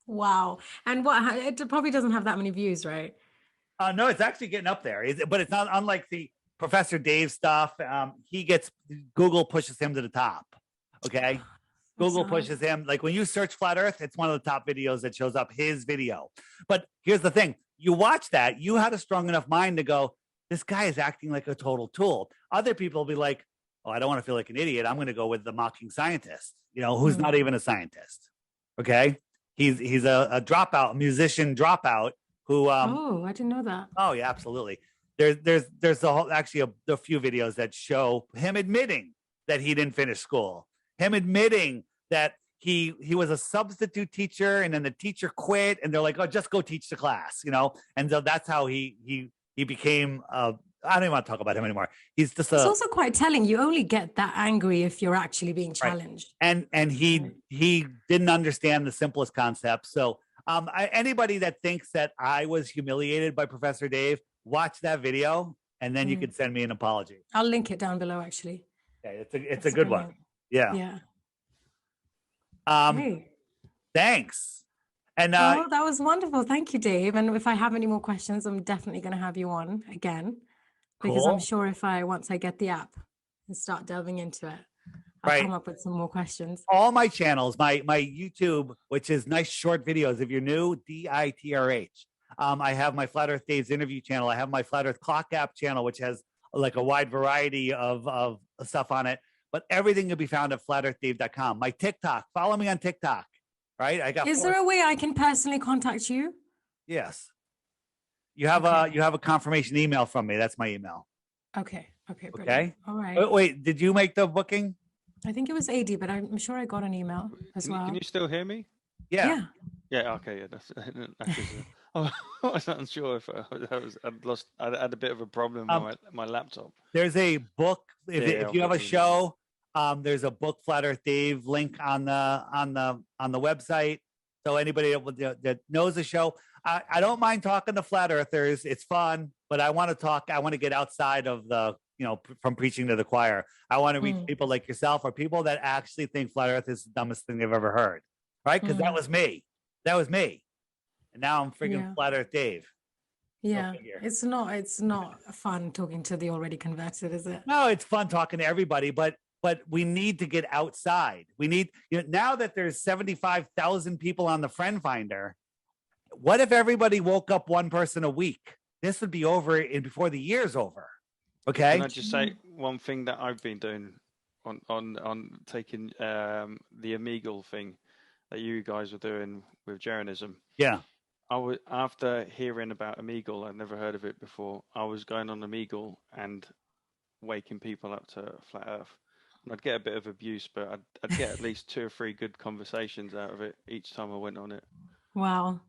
Wow. And it probably doesn't have that many views, right? No, it's actually getting up there. But it's not unlike the Professor Dave stuff. Google pushes him to the top. Okay. Google pushes him. Like when you search Flat Earth, it's one of the top videos that shows up, his video. But here's the thing. You watch that, you had a strong enough mind to go, this guy is acting like a total tool. Other people will be like, oh, I don't want to feel like an idiot. I'm going to go with the mocking scientist, who's not even a scientist. Okay. He's a dropout, musician dropout who, oh, I didn't know that. Oh yeah, absolutely. There's a few videos that show him admitting that he didn't finish school, him admitting that he was a substitute teacher and then the teacher quit and they're like, oh, just go teach the class, and so that's how he became I don't even want to talk about him anymore. He's just it's also quite telling. You only get that angry if you're actually being challenged. Right. And he didn't understand the simplest concept. So anybody that thinks that I was humiliated by Professor Dave, watch that video and then you can send me an apology. I'll link it down below actually. Okay, it's a good one. Yeah. Yeah. Hey. Thanks. And that was wonderful. Thank you, Dave. And if I have any more questions, I'm definitely going to have you on again. Because I'm sure once I get the app and start delving into it, I'll come up with some more questions. All my channels, my YouTube, which is nice short videos. If you're new, DITRH. I have my Flat Earth Dave's interview channel. I have my Flat Earth Clock app channel, which has like a wide variety of stuff on it. But everything can be found at flatearthdave.com. My TikTok, follow me on TikTok. Right? Is there a way I can personally contact you? Yes. You have a confirmation email from me. That's my email. Okay. Brilliant. Okay. All right. Wait, did you make the booking? I think it was AD, but I'm sure I got an email as well. Can you still hear me? Yeah. Okay. Yeah. That's I was not sure if I had a bit of a problem with my laptop. There's a book. If you have a show, there's a book Flat Earth Dave link on the website. So anybody that knows the show, I don't mind talking to flat earthers. It's fun, but I want to get outside of from preaching to the choir. I want to reach people like yourself or people that actually think flat earth is the dumbest thing they've ever heard. Right? Because that was me. And now I'm freaking flat earth Dave. Yeah. It's not fun talking to the already converted, is it? No, it's fun talking to everybody, but we need to get outside. We need, now that there's 75,000 people on the Friend Finder, what if everybody woke up one person a week? This would be over before the year's over. Okay. Can I just say one thing that I've been doing on taking the Omegle thing that you guys were doing with Jeranism? Yeah. After hearing about Omegle, I'd never heard of it before. I was going on Omegle and waking people up to flat Earth. And I'd get a bit of abuse, but I'd get at least 2 or 3 good conversations out of it each time I went on it. Wow.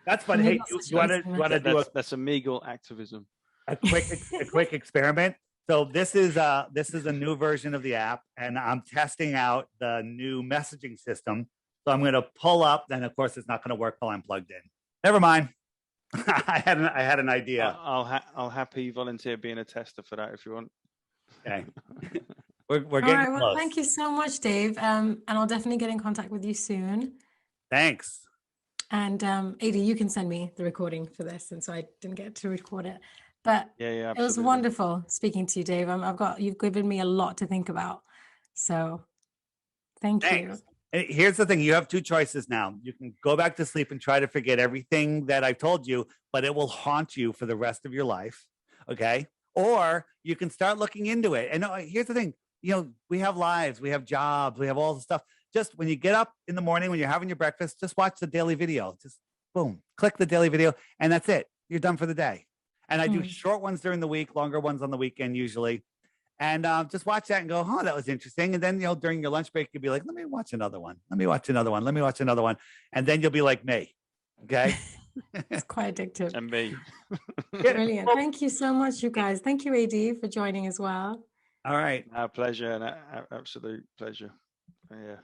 That's fun. Hey, you want to do that's Omegle activism. A quick experiment. So this is a new version of the app, and I'm testing out the new messaging system. So I'm going to pull up. Then of course it's not going to work while I'm plugged in. Never mind. I had an idea. I'll happy volunteer being a tester for that if you want. Okay. We're getting all right, close. Well, thank you so much, Dave. And I'll definitely get in contact with you soon. Thanks. And Ada, you can send me the recording for this, and so I didn't get to record it. But yeah, it was wonderful speaking to you, Dave. You've given me a lot to think about. So thanks. You. Here's the thing. You have 2 choices now. You can go back to sleep and try to forget everything that I've told you, but it will haunt you for the rest of your life. Okay. Or you can start looking into it. And here's the thing. We have lives, we have jobs, we have all the stuff. Just when you get up in the morning, when you're having your breakfast, just watch the daily video. Just boom, click the daily video, and that's it. You're done for the day. And I do short ones during the week, longer ones on the weekend usually. And just watch that and go, oh, that was interesting. And then, during your lunch break, you'll be like, let me watch another one. Let me watch another one. Let me watch another one. And then you'll be like me. Okay. It's quite addictive. And me. Brilliant. Thank you so much, you guys. Thank you, AD, for joining as well. All right. Our pleasure and absolute pleasure. Yeah.